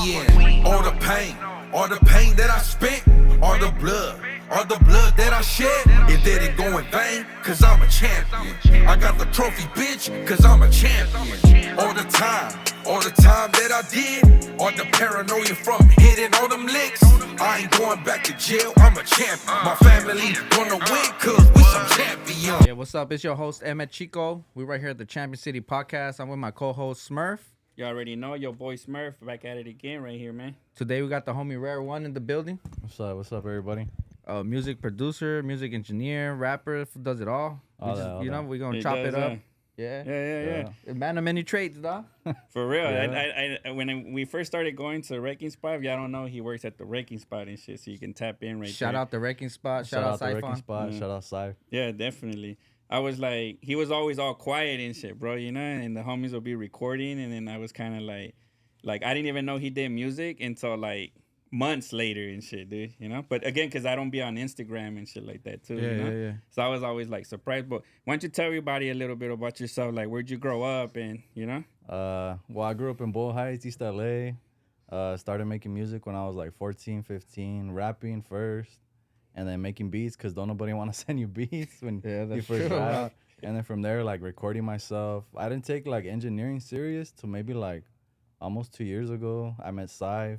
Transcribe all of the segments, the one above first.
in. All the pain that I spent, all the blood that I shed. It didn't go in vain, cause I'm a champion. I got the trophy, bitch, cause I'm a champion. All the time that I did, all the paranoia from hitting all them licks. I ain't going back to jail, I'm a champion. My family gonna win, cause we some champions. Yeah, what's up? It's your host, Eme Chico. We're right here at the Champion City Podcast. I'm with my co-host, Smurf. You already know your boy Smurf back at it again right here, man. Today we got the homie Raer One in the building. What's up, everybody? Music producer, music engineer, rapper, does it all. We're gonna chop it up. Yeah. A man of many trades, dog. For real. Yeah. When we first started going to the wrecking spot, if y'all don't know, he works at the wrecking spot and shit, so you can tap in right Shout there. out the wrecking spot. Shout out the wrecking Siphon. spot. Shout out Siph. Yeah, definitely. I was like, he was always all quiet and shit, bro, you know, and the homies would be recording, and then I was kind of like I didn't even know he did music until like months later and shit, dude, you know. But again, because I don't be on Instagram and shit like that too, you know. Yeah. So I was always like surprised. But why don't you tell everybody a little bit about yourself? Like, where'd you grow up, and you know? Well, I grew up in Boyle Heights, East LA. Started making music when I was like 14, 15, rapping first, and then making beats because don't nobody want to send you beats when you first rap. And then from there, like recording myself. I didn't take like engineering serious till maybe like almost 2 years ago. I met Siph.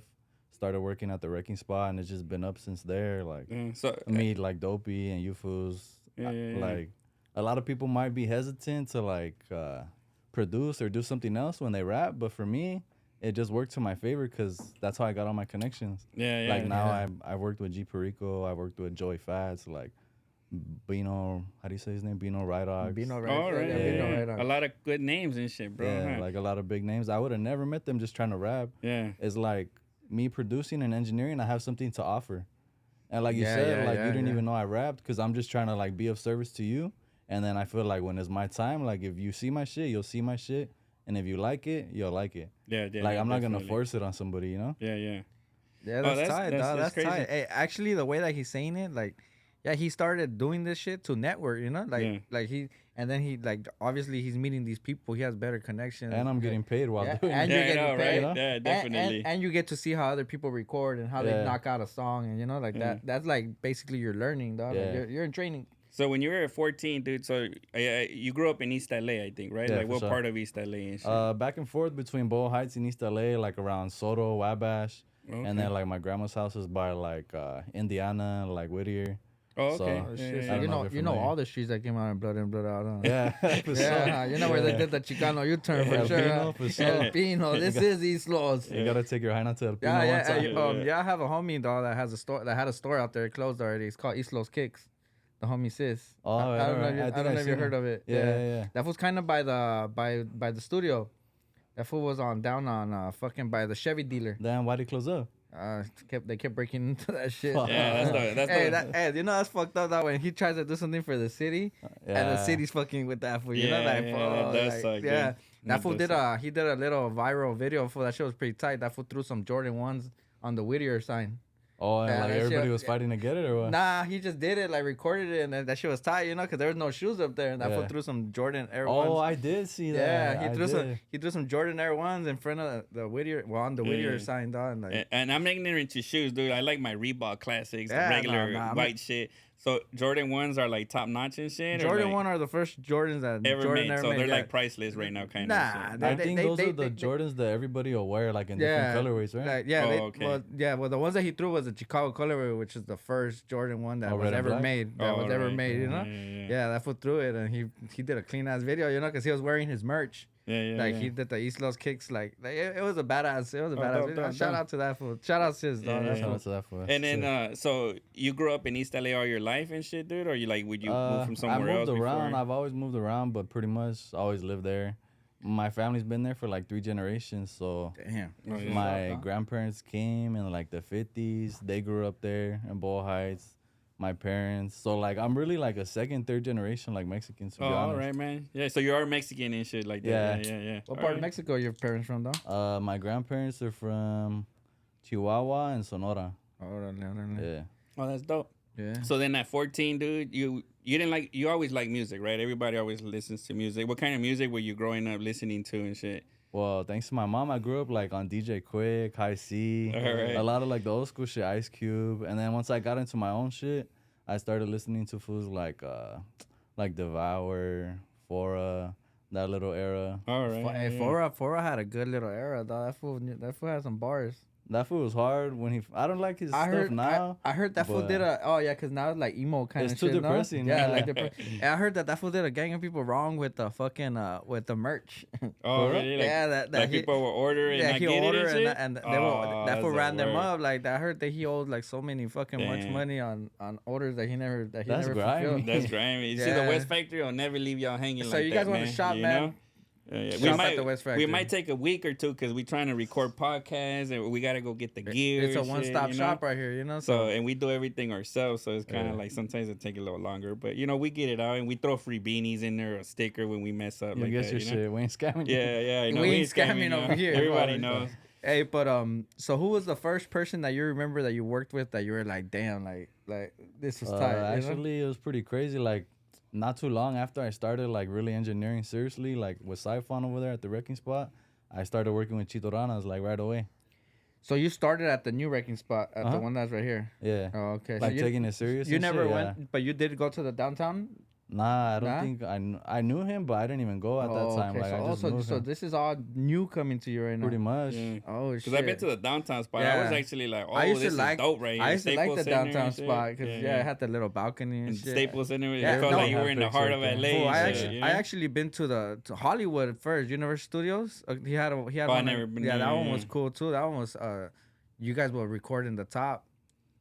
Started working at the wrecking spot, and it's just been up since there. Like me, like Dopey and Ufus. Like a lot of people might be hesitant to like produce or do something else when they rap, but for me, it just worked to my favor because that's how I got all my connections. Like now, I worked with G Perico. I worked with Joey Fats. Like Bino, how do you say his name? Bino Rydog. Bino Oh, right. Rydog. A lot of good names and shit, bro. Yeah, huh? like a lot of big names. I would have never met them just trying to rap. Yeah. It's like me producing and engineering, I have something to offer. And like you said, you didn't even know I rapped because I'm just trying to like be of service to you. And then I feel like when it's my time, like if you see my shit, you'll see my shit. And if you like it, you'll like it. Yeah. Like I'm not going to force it on somebody, you know? Yeah. Yeah, that's tight, dog. That's crazy. tight. Hey, actually, the way that he's saying it, like, yeah, he started doing this shit to network, you know? Like he, and then he, like, obviously he's meeting these people. He has better connections. And I'm getting paid while doing and it. you're getting right? paid. You know? Yeah, definitely. And you get to see how other people record and how they knock out a song, and, you know, like that. That's, like, basically you're learning, dog. Yeah. Like, you're in training. So when you were 14, dude, so you grew up in East LA, I think, right? Yeah, like what sure. part of East LA and shit? Back and forth between Boyle Heights and East LA, like around Soto, Wabash. Okay. And then like my grandma's house is by like Indiana, like Whittier. Oh, okay. So, Yeah. You know if you're all the streets that came out in Blood In, Blood Out, huh? Yeah, for Yeah, you know where they did the Chicano U-turn for sure. Pino, Huh? for sure. El Pino, this is East Los. You gotta take your hyena to El Pino Yeah, one time. I have a homie dog that has a store that had a store out there. It closed already. It's called East Los Kicks. The homie sis. Oh, I don't know. I don't know if you heard of it. Yeah. That was kind of by the studio. That fool was down on fucking by the Chevy dealer. Damn, why'd he close up? They kept breaking into that shit. Yeah, Hey, you know that's fucked up. That when he tries to do something for the city, and the city's fucking with that fool. You know, like, that does suck, yeah. dude. That fool did a little viral video for that shit was pretty tight. That fool threw some Jordan 1s on the Whittier sign. Oh, and Yeah, like that everybody shit- was fighting to get it or what? Nah, he just did it, like recorded it, and that shit was tight, you know, because there was no shoes up there, and that fool threw some Jordan Air 1s. Oh, I did see that. Yeah, he threw some Jordan Air 1s in front of the Whittier, on the Whittier sign, dog. And like, And I'm ignorant to shoes, dude. I like my Reebok classics, Yeah, the regular nah, white shit. So Jordan 1s are like top notch and shit. Jordan like 1 are the first Jordans that ever Jordan made. ever So made. they're yeah. like priceless right now, kind Nah, of. I think those are the Jordans that everybody will wear, like in different colorways, right? Like, yeah, okay. Well, the ones that he threw was the Chicago colorway, which is the first Jordan 1 that was red and ever black? made. You know? Yeah, that fool threw it, and he did a clean ass video, you know, because he was wearing his merch. He did the East Los kicks, like it was a badass. It was a badass video. Shout out to that fool. Shout out sis, dog. That's Shout cool. out to that fool. And then, so you grew up in East LA all your life and shit, dude, or would you move from somewhere else? I moved around. Before? I've always moved around, but pretty much always lived there. My family's been there for like 3 generations, so Damn. my grandparents came in like the 50s. They grew up there in Boyle Heights. My parents, so like I'm really like a second, third generation like Mexican, to be honest. All right, man. Yeah, so you are Mexican and shit like that. Yeah. What part of Mexico are your parents from, though? My grandparents are from Chihuahua and Sonora. Oh, Yeah. Oh, that's dope. Yeah. So then at 14, dude, you always like music, right? Everybody always listens to music. What kind of music were you growing up listening to and shit? Well, thanks to my mom, I grew up like on DJ Quick, High C, a lot of like the old school shit, Ice Cube. And then once I got into my own shit, I started listening to fools like Devour, Fora, that little era. All right. Hey, Fora had a good little era, though. That fool had some bars. That fool was hard when he. I don't like his stuff now. I heard that fool did a. Oh yeah, cause now it's like emo kind of shit. It's too depressing. No? Yeah, like and I heard that fool did a gang of people wrong with the fucking with the merch. Oh really? Like, yeah, that people were ordering. Yeah, he ordered and that fool ran them up. Like I heard that he owed like so many fucking much money on orders that he never fulfilled. That's grimy. You see, the West Factory will never leave y'all hanging like that. So you guys want to shop, man? We might take a week or two because we're trying to record podcasts and we gotta go get the gear. It's a one-stop shop right here, you know. So and we do everything ourselves, so it's kind of like sometimes it take a little longer, but you know we get it out and we throw free beanies in there, a sticker when we mess up. You get your shit. We ain't scamming. Yeah. I know. We ain't scamming over here. Everybody knows. Hey, but so who was the first person that you remember that you worked with that you were like, damn, like this was tight? Actually, it was pretty crazy. Like. Not too long after I started like really engineering seriously, like with Siphon over there at the wrecking spot, I started working with Chito Ranas like right away. So you started at the new wrecking spot, at the one that's right here? Yeah. Oh, okay. Like so taking it serious. You never went, but you did go to the downtown? Nah, I don't think I knew him, but I didn't even go at that time. Okay. Like so this is all new coming to you right now. Pretty much. Yeah. Oh shit. Because I've been to the downtown spot. Yeah. I was actually like, this is dope right here. I used to like the downtown spot because it had the little balcony and shit. Staples Center. It felt like you were in the heart of LA. I actually been to Hollywood first, Universal Studios. He had one. I never been. Yeah, that one was cool too. That one was you guys were recording the top.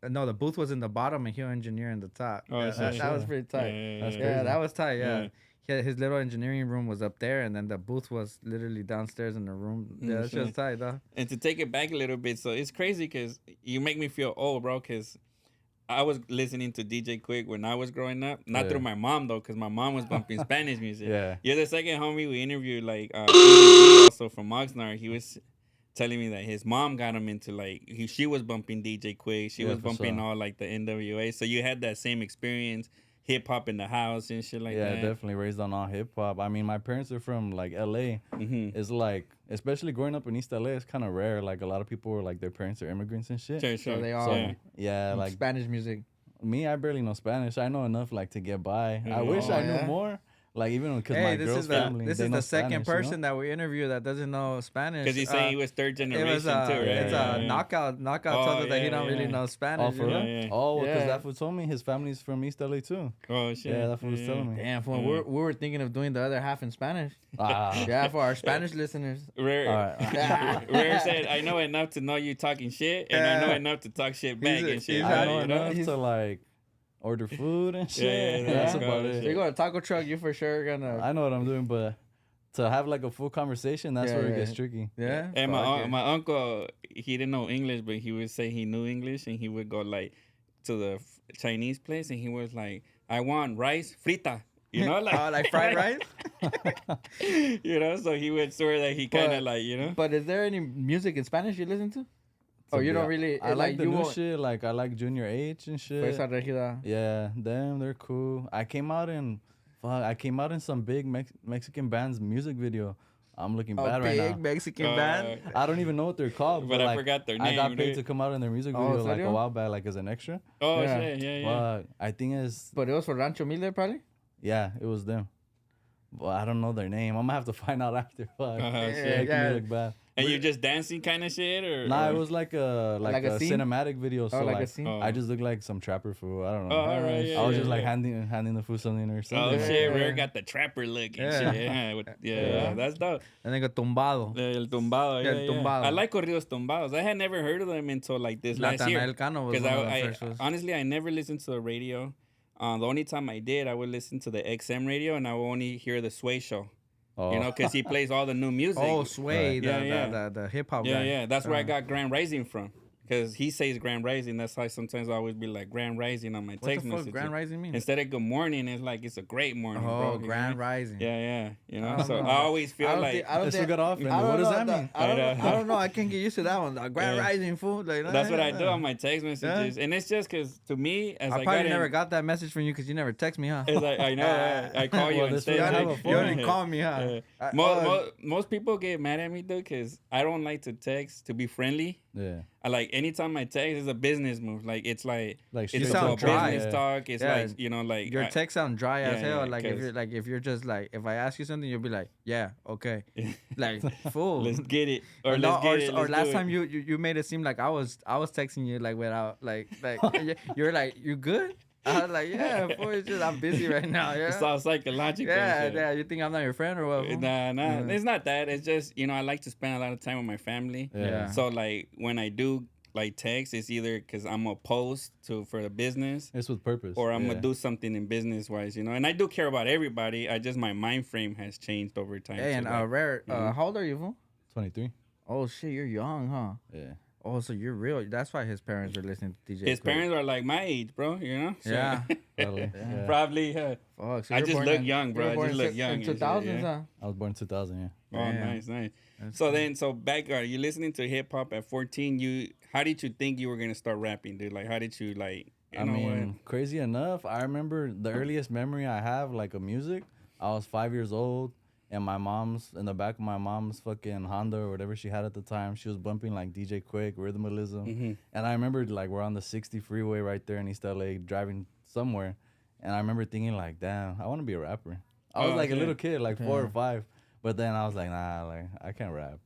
No, the booth was in the bottom and he was engineering the top. Oh, that was pretty tight. Yeah, that was tight. Yeah. His little engineering room was up there, and then the booth was literally downstairs in the room. Yeah, that's just tight, though. And to take it back a little bit, so it's crazy because you make me feel old, bro, because I was listening to DJ Quick when I was growing up. Not through my mom, though, because my mom was bumping Spanish music. Yeah. You're the second homie we interviewed, like, also from Oxnard. He was telling me that his mom got him into, like, she was bumping DJ Quick. She was bumping all, like, the NWA. So you had that same experience. Hip hop in the house and shit like that. Yeah, definitely raised on all hip hop. I mean, my parents are from like LA. It's like, especially growing up in East LA, it's kind of rare. Like a lot of people are like their parents are immigrants and shit. Sure. So they all like Spanish music. Me, I barely know Spanish. I know enough like to get by. I wish I knew more. Like even because my girl's family, this is the second person that we interview that doesn't know Spanish. Because he's saying he was third generation too, right? It's a knockout told us that he don't really know Spanish. Oh, for real? Oh, because that fool told me his family's from East LA too. Oh shit. Yeah, that fool was telling me. Damn, we were thinking of doing the other half in Spanish. Yeah, for our Spanish listeners. Raer said, "I know enough to know you talking shit, and I know enough to talk shit back and shit." I know enough to like. Order food and shit. Yeah, that's about it. You go to taco truck, you for sure gonna. I know what I'm doing, but to have like a full conversation, that's where it gets tricky. Yeah. And my uncle, he didn't know English, but he would say he knew English, and he would go like to the Chinese place, and he was like, "I want rice frita." You know, like fried rice. You know, so he would swear that he kind of like, you know. But is there any music in Spanish you listen to? Oh, you don't really. I like the new shit. Like I like Junior H and shit. Fuerza Regida. Yeah, them, they're cool. I came out in some big Mexican band's music video. I'm looking bad right now. Big Mexican band. I don't even know what they're called. But I forgot their name. I got paid to come out in their music video like a while back, like as an extra. Oh yeah. But I think it's. But it was for Rancho Miller, probably. Yeah, it was them. But I don't know their name. I'm gonna have to find out after. Me look bad. And you just dancing kind of shit, or? Nah, it was like a cinematic video. So like a scene? I just look like some trapper fool. I don't know. Oh, all right. I was just like handing the fool something or something. Oh shit, Raer got the trapper look and shit. Yeah, that's dope. And then got tumbado. El tumbado. El tumbado. I like corridos tumbados. I had never heard of them until like this last year. Because I honestly I never listened to the radio. The only time I did, I would listen to the XM radio, and I would only hear the Sway show. Oh. You know, because he plays all the new music. Oh, Sway, the hip hop guy. Yeah. That's where I got Grand Rising from. Because he says Grand Rising. That's why sometimes I always be like Grand Rising on my text message. Grand Rising mean? Instead of good morning, it's like it's a great morning, bro. Oh, Grand Rising. Yeah. You know, so I always feel like Let's look it off. What does that mean? I don't know. I can't get used to that one. Grand Rising fool. Like, that's what I do on my text messages, and it's just because to me, as I probably never got that message from you because you never text me, huh? It's like I know. I call you instead. You didn't call me, huh? Most people get mad at me though because I don't like to text to be friendly. Yeah. I like anytime I text, it's a business move. Like it's like you sound dry. Business talk. It's like like your text sound dry as hell. Yeah, like if you're just like if I ask you something, you'll be like, yeah, okay, like fool. Let's get it. Or last time you made it seem like I was texting you like without like you're like you good. I was like, yeah, boy, it's just I'm busy right now. Yeah, it's all psychological. Yeah. You think I'm not your friend or what? Nah. It's not that. It's just I like to spend a lot of time with my family. Yeah. So like when I do like text, it's either because I'm gonna post for the business. It's with purpose. Or I'm gonna do something in business wise, And I do care about everybody. I just my mind frame has changed over time. Hey, and Raer, how old are you, fool? 23. Oh shit, you're young, huh? Yeah. Oh, so you're real. That's why his parents are listening to DJ. His parents are like my age, bro. So, yeah. Probably. Yeah. Probably. Fuck, so I just look young, bro. I just look young. In 2000s, huh? I was born in 2000, yeah. Oh, nice. So back, you listening to hip hop at 14. How did you think you were gonna start rapping, dude? Like, how did you like? I mean, crazy enough, I remember the earliest memory I have like of music. I was 5 years old. And in the back of my mom's fucking Honda or whatever she had at the time, she was bumping like DJ Quick, Rhythmalism. Mm-hmm. And I remember like we're on the 60 freeway right there in East LA driving somewhere. And I remember thinking like, damn, I want to be a rapper. I was like a little kid, like 4 or 5. But then I was like, nah, like I can't rap.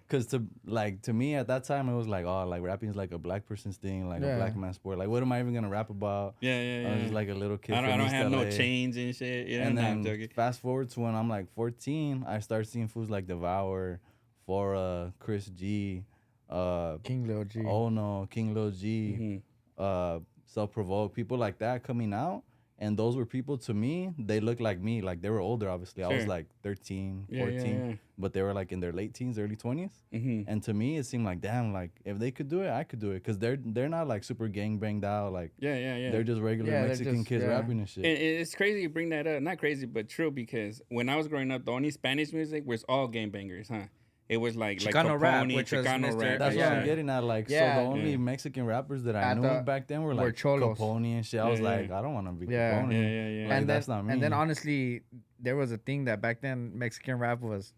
Cause to me at that time it was like, oh, like rapping is like a black person's thing, like a black man's sport. Like what am I even gonna rap about? Yeah. I was just like a little kid. I don't have LA. no chains and shit. And then fast forward to when I'm like 14, I start seeing fools like Devour, Fora, Chris G, King Lil G. Oh no, King Lil G, Self Provoke, people like that coming out. And those were people to me, they looked like me. Like they were older, obviously. Sure. I was like 13, 14. But they were like in their late teens, early 20s. Mm-hmm. And to me, it seemed like, damn, like if they could do it, I could do it. Because they're not like super gang banged out. Like, they're just regular Mexican kids rapping and shit. And it's crazy you bring that up. Not crazy, but true. Because when I was growing up, the only Spanish music was all gang bangers, huh? It was like Chicano Capone, rap, which Chicano was rap. That's what I'm getting at. Like, so the only Mexican rappers that I knew back then were like Capone and shit. I was like, I don't want to be Capone. Yeah. Like, that's not me. And then honestly, there was a thing that back then Mexican rap was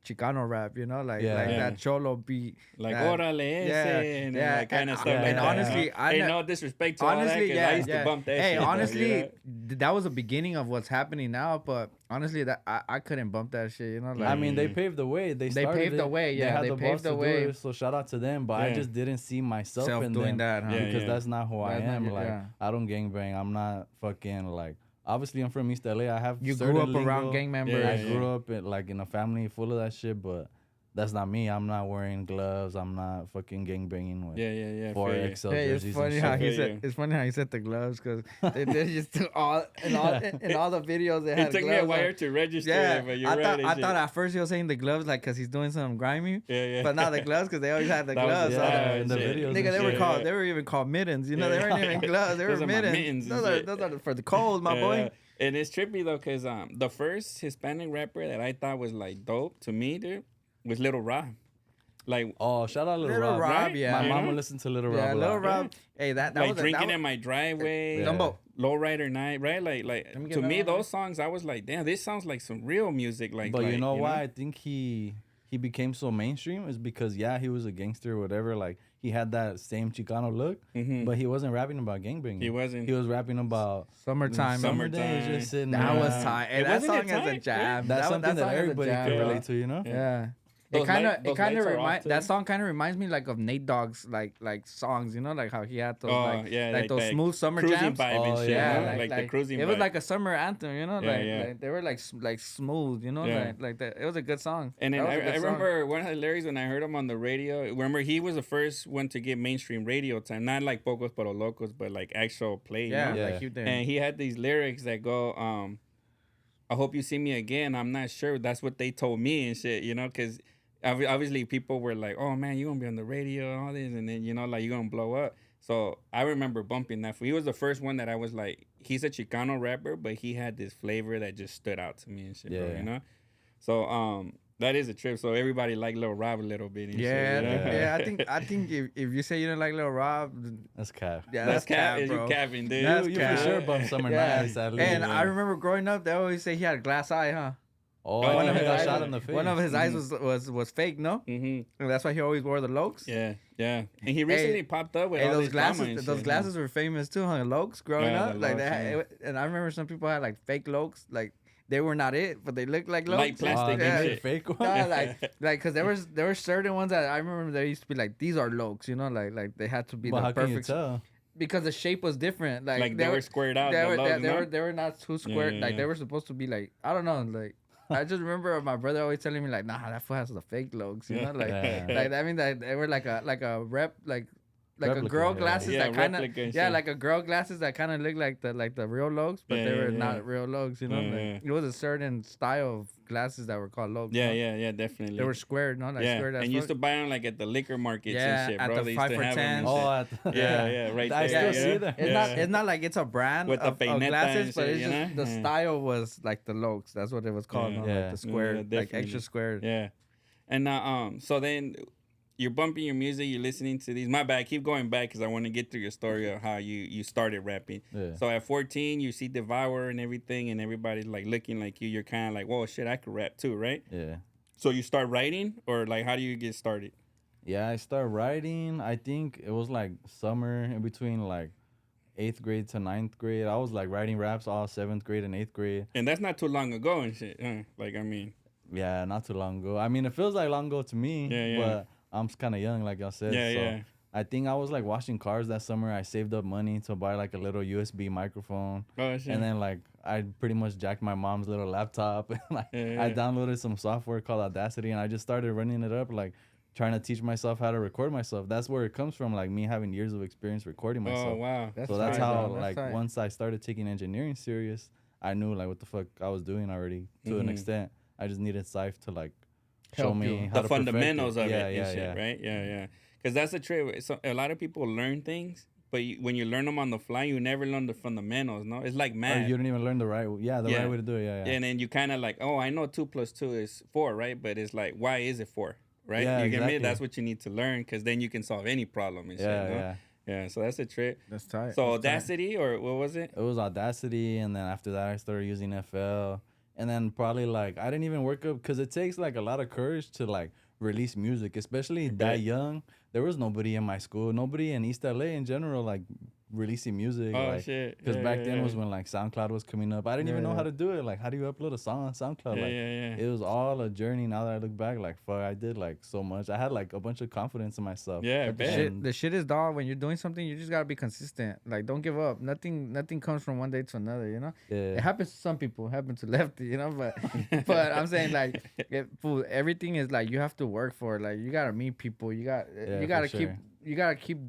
Chicano rap, like that Cholo beat. Like, órale ese, and that kind of stuff. And honestly, ain't no disrespect to all that, because I used to bump that shit. Hey, honestly, that was the beginning of what's happening now, but honestly, that I couldn't bump that shit, Like, I mean, they paved the way. They paved the way, They paved the way. So shout out to them, but I just didn't see myself in doing that, huh? Because that's not who I am. Like, I don't gangbang. I'm not fucking like... Obviously, I'm from East LA. I have you grew up around gang members. I grew up in a family full of that shit, but that's not me. I'm not wearing gloves. I'm not fucking gang banging with 4XL jerseys. It's funny how you said the gloves because they just took all in all the videos they had. It took me a while to register. Yeah, but you're I thought at first he was saying the gloves like because he's doing something grimy. Yeah. But not the gloves because they always had the gloves. In the videos. Nigga, they were even called mittens. They weren't even gloves. They were mittens. Those are for the cold, my boy. And it's trippy though, cause the first Hispanic rapper that I thought was like dope to me, dude, was Little Rob. Like, oh, shout out Little Rob. Right? Yeah, my mama listened to Little Rob. Yeah, Little Rob. Hey, that like was drinking in my driveway. Lowrider Night, right? Like to me, those songs, I was like, damn, this sounds like some real music. Like, but you know why I think he became so mainstream is because he was a gangster or whatever. Like he had that same Chicano look, but he wasn't rapping about gangbanging. He wasn't. He was rapping about summertime. Just sitting that there. was time. And that song is a jam. That's something that everybody can relate to, Yeah. That song kind of reminds me like of Nate Dogg's like songs, like how he had those like those smooth summer jams. Like the cruising. It was like a summer anthem, like they were like smooth, like that. It was a good song. And then I remember one of the lyrics when I heard him on the radio. Remember he was the first one to get mainstream radio time, not like Pocos Pero Locos, but like actual play. And he had these lyrics that go, I hope you see me again. I'm not sure. That's what they told me and shit, because obviously people were like, oh man, you're gonna be on the radio and all this, and then like you're gonna blow up. So I remember bumping that. He was the first one that I was like, he's a Chicano rapper, but he had this flavor that just stood out to me and shit, bro. So that is a trip. So everybody liked Lil Rob a little bit. And yeah. I think if you say you don't like Lil Rob, that's cap. Yeah, that's cap, bro. You capping, dude. That's you for sure bump Summer Nights. And I remember growing up, they always say he had a glass eye, huh? Oh, one of he his got eyes, shot in the face. One of his eyes was fake, no? And that's why he always wore the Lokes. Yeah. And he recently popped up with all those these glasses. Those glasses were famous too, huh? Lokes growing up, like that. And I remember some people had like fake Lokes, like. They were not it, but they looked like Lokes. Like plastic and shit. Fake one? No, like, cause there were certain ones that I remember there used to be like, these are Lokes, like they had to be the perfect. Can you tell? Because the shape was different. Like they were squared out. They were not too squared. They were supposed to be like, I don't know, like. I just remember my brother always telling me like, nah, that fool has the fake Lokes, like I mean that they were like a rep like replica, a girl glasses that kind of like a girl glasses that kind of look like the real Lokes, but they were not real Lokes, Like, it was a certain style of glasses that were called Lokes. Yeah, definitely. They were squared, no, like squared. And used to buy them like at the liquor markets and shit, bro. At the 5 for 10. Oh, right there. I still see them. It's not like it's a brand with of glasses, but it's just the style was like the Lokes. That's what it was called, like the squared, like extra squared. Yeah, and so then. You're bumping your music, you're listening to these. My bad, keep going back because I want to get through your story of how you started rapping. Yeah. So at 14, you see Devour and everything, and everybody's like looking like you. You're kind of like, whoa, shit, I could rap too, right? Yeah. So you start writing, or like, how do you get started? Yeah, I start writing. I think it was like summer in between like 8th grade to 9th grade. I was like writing raps all 7th grade and 8th grade. And that's not too long ago and shit. Like, I mean. Yeah, not too long ago. I mean, it feels like long ago to me. But I'm kind of young, like y'all said. So I think I was like washing cars that summer. I saved up money to buy like a little USB microphone. Oh, shit. And then like I pretty much jacked my mom's little laptop. And like I downloaded some software called Audacity, and I just started running it up, like trying to teach myself how to record myself. That's where it comes from, like me having years of experience recording myself. Oh, wow. That's how like once I started taking engineering serious, I knew like what the fuck I was doing already to an extent. I just needed Syph to like show me how the fundamentals of it and shit, right? Yeah. Because that's the trick. So a lot of people learn things, but when you learn them on the fly, you never learn the fundamentals, no? It's like math. Or you don't even learn the right way. Yeah, the right way to do it, yeah. And then you kind of like, oh, I know 2 + 2 is 4, right? But it's like, why is it 4, right? Yeah, you get me? That's what you need to learn, because then you can solve any problem and shit, no? Yeah, so that's a trick. That's tight. So Audacity, or what was it? It was Audacity, and then after that, I started using FL. And then probably like I didn't even work up because it takes like a lot of courage to like release music, especially that young. There was nobody in my school, nobody in East LA in general, like releasing music. Oh, like, shit. Because back then was when like SoundCloud was coming up. I didn't even know how to do it. Like, how do you upload a song on SoundCloud? It was all a journey. Now that I look back, like, fuck, I did like so much. I had like a bunch of confidence in myself. Yeah, the shit is, dog, when you're doing something, you just gotta be consistent. Like, don't give up. Nothing comes from one day to another, It happens to some people, it happens to Lefty, but I'm saying like everything is like you have to work for it. Like, you gotta meet people. You gotta keep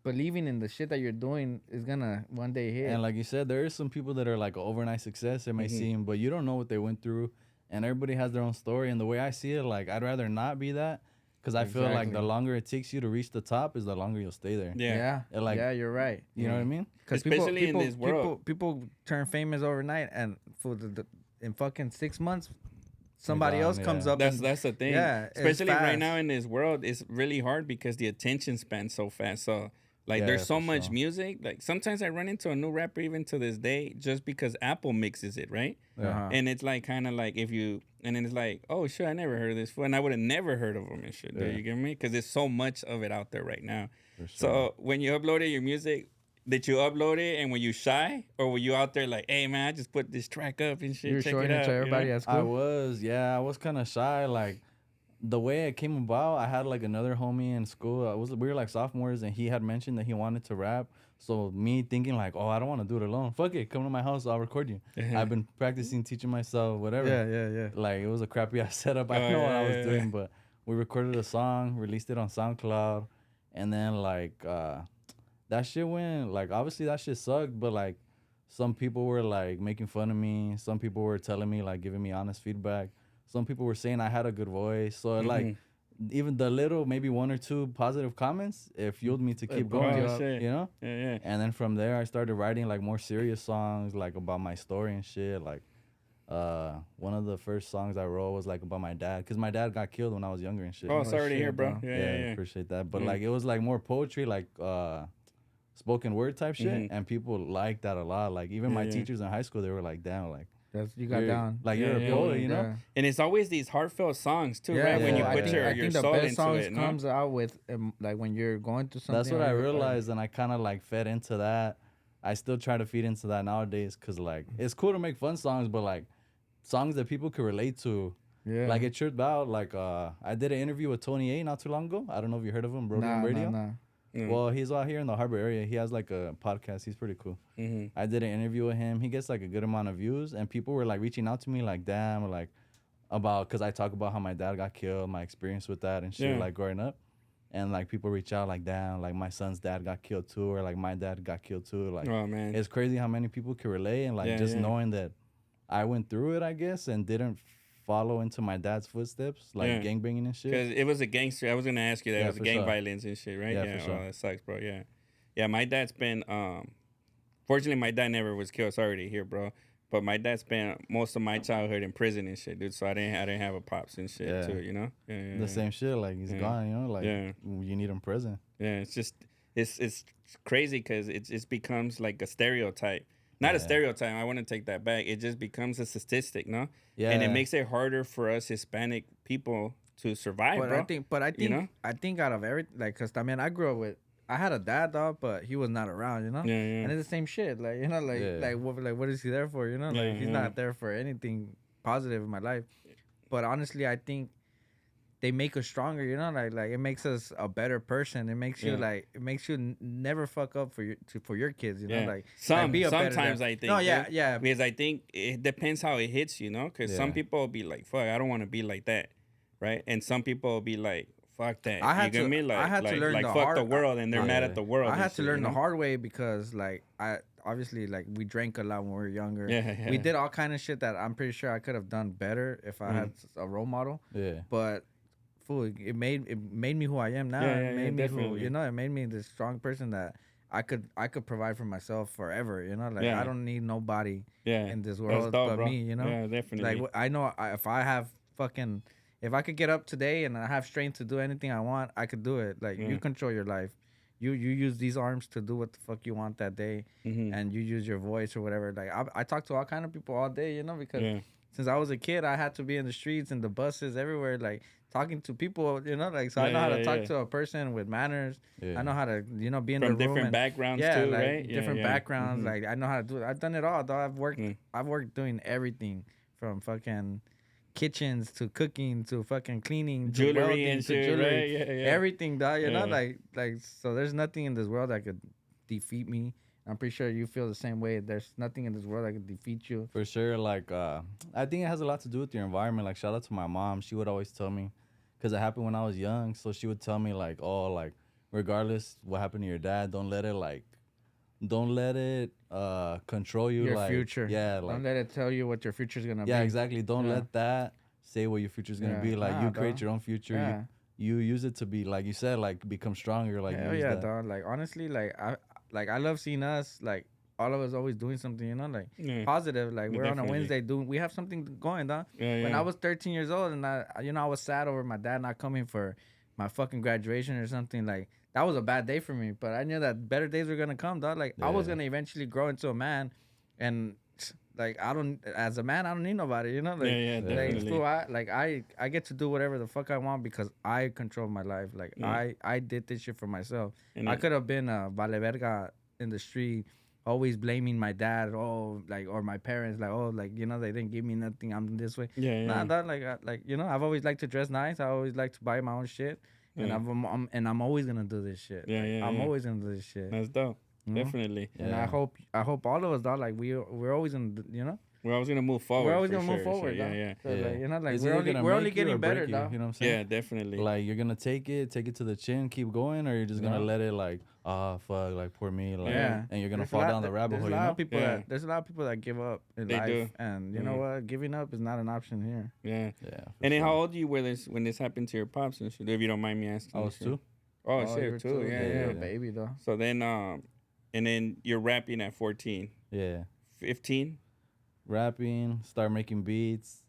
believing in the shit that you're doing is gonna one day hit. And like you said, there is some people that are like overnight success, it may seem, but you don't know what they went through, and everybody has their own story. And the way I see it, like, I'd rather not be that, because I feel like the longer it takes you to reach the top is the longer you'll stay there. Yeah, you're right. You know what I mean? Because especially in this world, people turn famous overnight, and in fucking 6 months, somebody else comes up. That's the thing. Yeah, especially right now in this world, it's really hard because the attention span's so fast. So like, there's so much music. Like, sometimes I run into a new rapper even to this day just because Apple mixes it, right? And it's like kind of like and then it's like, oh shit, I never heard of this, and I would have never heard of them and shit. Do you get me? Because there's so much of it out there right now. So when you uploaded your music, did you upload it and were you shy, or were you out there like, hey man, I just put this track up and shit? You were showing it to everybody at school? I was kind of shy. Like, the way it came about, I had like another homie in school. We were like sophomores, and he had mentioned that he wanted to rap. So me thinking like, oh, I don't want to do it alone. Fuck it, come to my house, I'll record you. I've been practicing, teaching myself, whatever. Yeah. Like, it was a crappy ass setup. I don't know what I was doing, but we recorded a song, released it on SoundCloud, and then like that shit went, like, obviously that shit sucked, but like some people were like making fun of me. Some people were telling me, like, giving me honest feedback. Some people were saying I had a good voice. So like even the little, maybe 1 or 2 positive comments, it fueled me to keep going. You know? Yeah. And then from there, I started writing like more serious songs, like about my story and shit. Like, one of the first songs I wrote was like about my dad, because my dad got killed when I was younger and shit. Oh, sorry to hear, bro. Yeah. Appreciate that. But like, it was like more poetry, like spoken word type shit, and people liked that a lot. Like even my teachers in high school, they were like, "Damn, like you got down. Like you're a poet, you know." And it's always these heartfelt songs too, right? When you put your soul into it. I think the best songs comes out with like when you're going through something. That's what I realized, and I kind of like fed into that. I still try to feed into that nowadays, cause like it's cool to make fun songs, but like songs that people could relate to. Yeah. Like it tripped out. Like I did an interview with Tony A not too long ago. I don't know if you heard of him, Brody on Radio. Nah. Well, he's out here in the Harbor area. He has like a podcast. He's pretty cool. I did an interview with him. He gets like a good amount of views, and people were like reaching out to me like, damn, like about, because I talk about how my dad got killed, my experience with that and shit, like growing up. And like people reach out like, damn, like my son's dad got killed too, or like my dad got killed too. Like, oh man, it's crazy how many people can relate, and like knowing that I went through it, I guess, and didn't follow into my dad's footsteps, like gangbanging and shit. Because it was a gangster. I was gonna ask you that. It was gang violence and shit, right? Yeah, for sure. Oh, that sucks, bro. Yeah. My dad's been. Fortunately, my dad never was killed. Sorry to hear, bro. But my dad spent most of my childhood in prison and shit, dude. So I didn't have a pops and shit too, you know. The same shit, like he's gone, you know, like you need him present. Yeah, it's just it's crazy because it becomes like a stereotype. Not a stereotype. I want to take that back. It just becomes a statistic, no? Yeah. And it makes it harder for us Hispanic people to survive, bro. I think, you know? I think out of everything, like, cause I mean, I grew up with. I had a dad, dog, but he was not around, you know. Yeah. And it's the same shit, like, you know, like what is he there for, you know? Like he's not there for anything positive in my life. But honestly, I think they make us stronger, you know. Like it makes us a better person. It makes you never fuck up for your kids, you know. Like sometimes I think. No, yeah. Because I think it depends how it hits, you know. Because some people will be like, "Fuck, I don't want to be like that," right? And some people will be like, fuck that. I had to learn the fuck hard, the world, and they're mad at the world. I had to learn the hard way because, like, I obviously, like, we drank a lot when we were younger. Yeah. We did all kind of shit that I'm pretty sure I could have done better if I had a role model. Yeah. But, fool, it made me who I am now. It made me definitely. who, you know, it made me this strong person that I could provide for myself forever. You know, like I don't need nobody in this world but me. You know. Yeah, definitely. Like I know if I have fucking. If I could get up today and I have strength to do anything I want, I could do it. Like, you control your life. You use these arms to do what the fuck you want that day, and you use your voice or whatever. Like, I talk to all kind of people all day, you know, because since I was a kid, I had to be in the streets and the buses everywhere, like, talking to people, you know, like, so I know how to talk to a person with manners. I know how to, you know, be in the room. From different backgrounds too, like, right? Different backgrounds. Like, I know how to do it. I've done it all, though. I've worked doing everything from fucking kitchens to cooking to fucking cleaning, jewelry and shit, right? Everything, dog. You know, like so. There's nothing in this world that could defeat me. I'm pretty sure you feel the same way. There's nothing in this world that could defeat you. For sure. Like, I think it has a lot to do with your environment. Like, shout out to my mom. She would always tell me, because it happened when I was young. So she would tell me like, oh, like regardless what happened to your dad, don't let it control you. Your like, future. Yeah. Like, don't let it tell you what your future's gonna be. Yeah, exactly. Don't let that say what your future's gonna be. Like, you create your own future. Yeah. You use it to be, like you said, like become stronger. Like, hell yeah, dog. Like, honestly, I love seeing us, like, all of us always doing something, you know, like positive. Like, we're on a Wednesday we have something going, dog. When I was 13 years old and I was sad over my dad not coming for my fucking graduation or something, like, that was a bad day for me, but I knew that better days were gonna come, dog. Like, I was gonna eventually grow into a man, and like, as a man, I don't need nobody, you know. Like, definitely. I get to do whatever the fuck I want because I control my life. Like, I did this shit for myself. And I could have been a vale verga in the street, always blaming my dad, or my parents, like, oh, like, you know, they didn't give me nothing, I'm this way. Nah, dog, like, you know, I've always liked to dress nice. I always like to buy my own shit. And I'm always gonna do this shit. I'm always gonna do this shit. That's dope. Definitely. And I hope all of us, dog, like, we're always gonna, you know. We're always gonna move forward. We're always gonna sure, move forward. Sure. Yeah. So, like, you know, like It's we're either gonna only make you getting or better, break you, dog. you know what I'm saying? Yeah, definitely. Like you're gonna take it to the chin, keep going, or you're just gonna let it like, fuck, like poor me, like, and you're gonna fall down the rabbit hole. There's a lot of people Yeah. there's a lot of people that give up in They life, do. and you know what? Giving up is not an option here. Yeah. Yeah. And then how old you were when this happened to your pops and shit? If you don't mind me asking. I was 2. Oh, you shit, were too. too. Yeah, You're yeah. a baby though. So then, and then you're rapping at 14, Yeah. 15. Rapping, start making beats.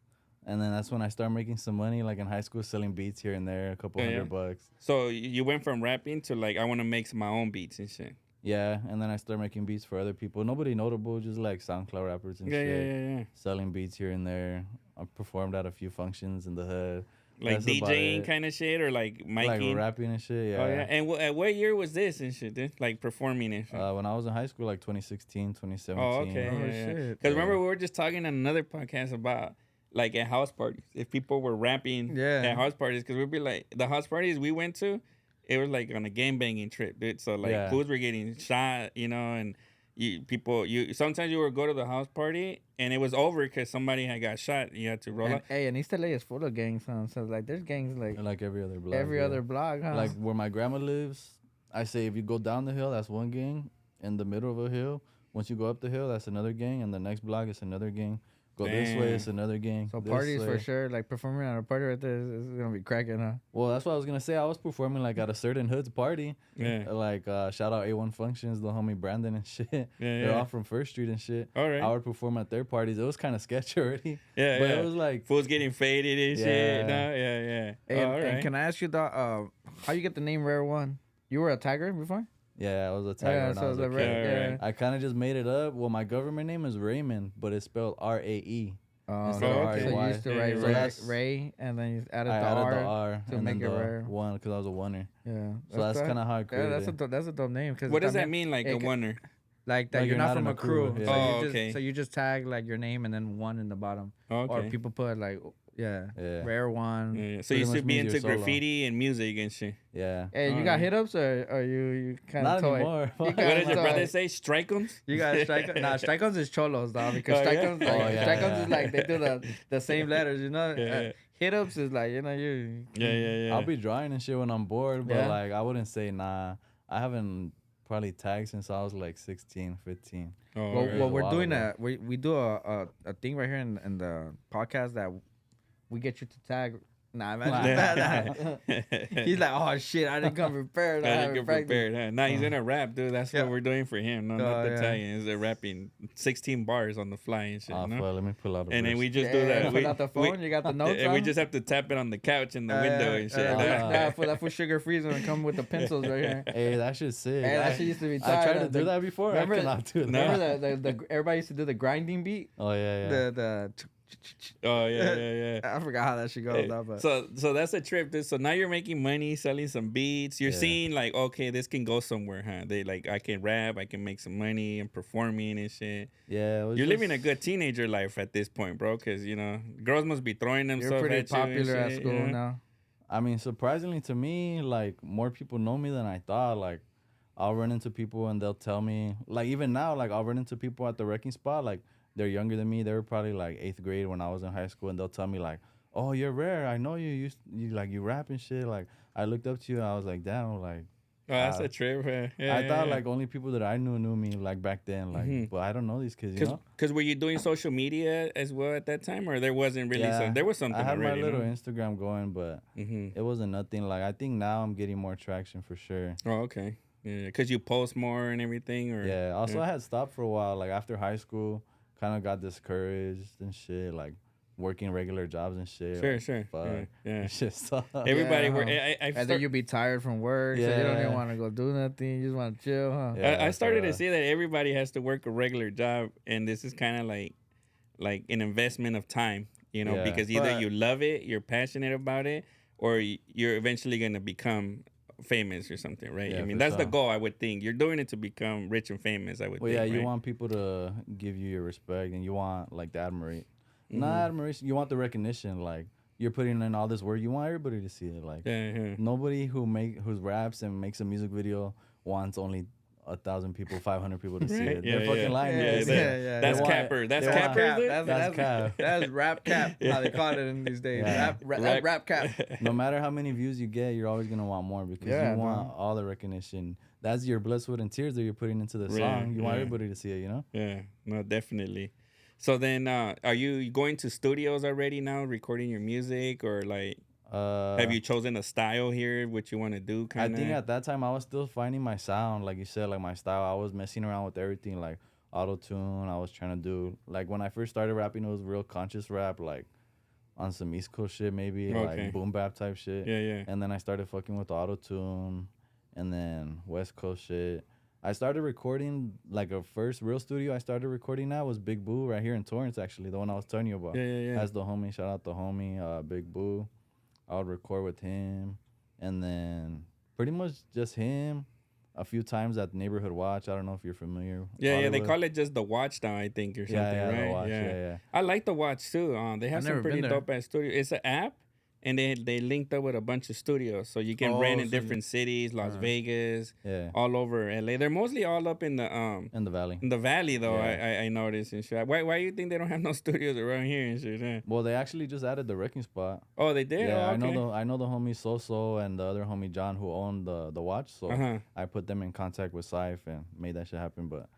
And then that's when I started making some money, like in high school, selling beats here and there, a couple $100. So you went from rapping to like, I want to make my own beats and shit. Yeah, and then I started making beats for other people. Nobody notable, just like SoundCloud rappers and Yeah, shit. yeah. Selling beats here and there. I performed at a few functions in the hood. Like That's about DJing it. kind of shit or like miking? Like rapping and shit, yeah. Oh, yeah. And at what year was this and shit, dude? Like performing and shit? When I was in high school, like 2016, 2017. Oh, okay. Oh, Yeah, shit. Because remember, we were just talking on another podcast about like at house parties. If people were rapping at house parties, because we'd be like, the house parties we went to, it was like on a game banging trip, dude. So like fools were getting shot, you know, and sometimes you would go to the house party and it was over because somebody had got shot. You had to roll out. Hey, and East LA is full of gangs, huh? So like, there's gangs like every other block. every other block, huh? Like where my grandma lives, I say if you go down the hill, that's one gang. In the middle of a hill, once you go up the hill, that's another gang, and the next block is another gang. Go this way, it's another gang. So this parties for way. sure. Like performing at a party right there is gonna be cracking, huh? Well, that's what I was gonna say. I was performing like at a certain hood's party. Yeah. Like shout out A1 Functions, the homie Brandon and shit. They're all from First Street and shit. All right. I would perform at their parties. It was kind of sketchy already. Yeah, but yeah. it was like Fools getting faded and shit. No, yeah. Hey, all right. and can I ask you, how you get the name Raer One? You were a Tiger before? I was a tiger when I was a kid. I kind of just made it up. Well, my government name is Raymond, but it's spelled RAE. Instead of okay. So you R-A-Y. used to write Ray, and then you added I the added R the R to and make then it the Raer. one because I was a oneer. Yeah. So that's kind of how I created it. That's a dope name. What does that mean, like a oner? Like that Like you're not from in a crew. Yeah. So Oh, you just, okay. So you just tag like your name and then one in the bottom. Okay. Or people put like, Raer One. Yeah. So Pretty you used to much be means into you're solo. graffiti and music and shit. Yeah. Hey, you got hit ups or you kind of Not toy? anymore. You What got did your toy. brother say? Strike'ems? You got strike. Nah, strike'ems is cholos, dog. Because Oh, yeah? strike'ems, like, Oh, yeah, strike'ems yeah. is like they do the same letters, you know. Yeah. Hit ups is like you. Yeah. I'll be drawing and shit when I'm bored, but Yeah. like I wouldn't say nah. I haven't probably tagged since I was like 16, 15. Oh, Well, right. well, we're while doing ago. we do a thing right here in the podcast that we get you to tag. Nah, man. He's like, oh shit, I didn't come prepared. I I haven't didn't get practiced. prepared. Huh? Nah, he's gonna rap, dude. That's Yeah. what we're doing for him. No, not the yeah. tagging. Is rapping 16 bars on the fly and shit. Fuck, no? let me pull out a And then verse. we just do that. Pull out the phone. You got the notes. and we on? just have to tap it on the couch in the window and shit. That for sugar freezer and come with the pencils right here. Hey, that shit's sick. Hey, that shit used to be I tight. tried to do that before. Remember I cannot do that. Remember the everybody used to do the grinding beat. Oh yeah. The Oh yeah. I forgot how that shit goes. Hey, Though, but so that's a trip, dude. So now you're making money selling some beats. You're Yeah. seeing like, okay, this can go somewhere, huh? They like, I can rap, I can make some money, and performing and shit. Yeah. You're living a good teenager life at this point, bro. Because you know, girls must be throwing themselves you're pretty at you and popular at shit, school you know? now. I mean, surprisingly to me, like more people know me than I thought. Like, I'll run into people and they'll tell me, like even now, like I'll run into people at the wrecking spot, like they're younger than me. They were probably like 8th grade when I was in high school, and they'll tell me like, "Oh, you're Raer. I know you. You rap and shit. Like I looked up to you. And I was like, damn, like." Oh, that's a trip, man. Yeah, I thought yeah. like only people that I knew me like back then, like, but I don't know these kids, you know. Because were you doing social media as well at that time, or there wasn't really? Yeah, There was something. I had already, my little no? Instagram going, but Mhm. it wasn't nothing. Like I think now I'm getting more traction for sure. Oh, okay. Yeah, because you post more and everything, or Yeah. Also, I had stopped for a while. Like after high school, kind of got discouraged and shit. Like working regular jobs and shit. Sure, like, sure. Fuck. Yeah. Shit sucks. Everybody, Yeah, were. huh? I And then you'll be tired from work, so you don't Yeah. even want to go do nothing. You just want to chill, huh? Yeah. I started to so, see that everybody has to work a regular job, and this is kind of like an investment of time, you know, Yeah. because either But- you love it, you're passionate about it, or you're eventually gonna become famous or something, right? Yeah, I mean, for that's the sure. goal. I would think you're doing it to become rich and famous. I would. Well, think, yeah, you right? want people to give you your respect, and you want like the admiration. Mm-hmm. Not admiration. You want the recognition. Like you're putting in all this work. You want everybody to see it. Like Yeah. nobody who raps and makes a music video wants only 1,000 people, 500 people to see it. Yeah, They're fucking lying. That's capper. That's capper. That's cap. That's rap cap. How they call it in these days. Yeah. Rap cap. No matter how many views you get, you're always gonna want more because you want all the recognition. That's your blood, sweat, and tears that you're putting into the song. You want everybody to see it, you know? Yeah, no, definitely. So then, are you going to studios already now, recording your music, or like, have you chosen a style here, what you want to do? I think at that time I was still finding my sound, like you said, like my style. I was messing around with everything, like auto tune. I was trying to do like when I first started rapping, it was real conscious rap, like on some East Coast shit, maybe like boom bap type shit. Yeah. And then I started fucking with auto tune, and then West Coast shit. I started recording like a first real studio I started recording now was Big Boo right here in Torrance, actually, the one I was telling you about. Yeah. That's the homie. Shout out the homie, Big Boo. I would record with him, and then pretty much just him. A few times at Neighborhood Watch. I don't know if you're familiar. Yeah. They call it just the Watch now, I think, or something, right? The Watch, yeah. I like the Watch too. They have some pretty dope ass studios. It's an app, and they linked up with a bunch of studios, so you can rent in different cities, Las Vegas, all over LA. They're mostly all up in the valley. In the valley, though, I noticed and shit. Why do you think they don't have no studios around here and shit? Huh? Well, they actually just added the wrecking spot. Oh, they did. Yeah, oh, okay. I know the homie Soso and the other homie John who owned the watch. So I put them in contact with Syph and made that shit happen. But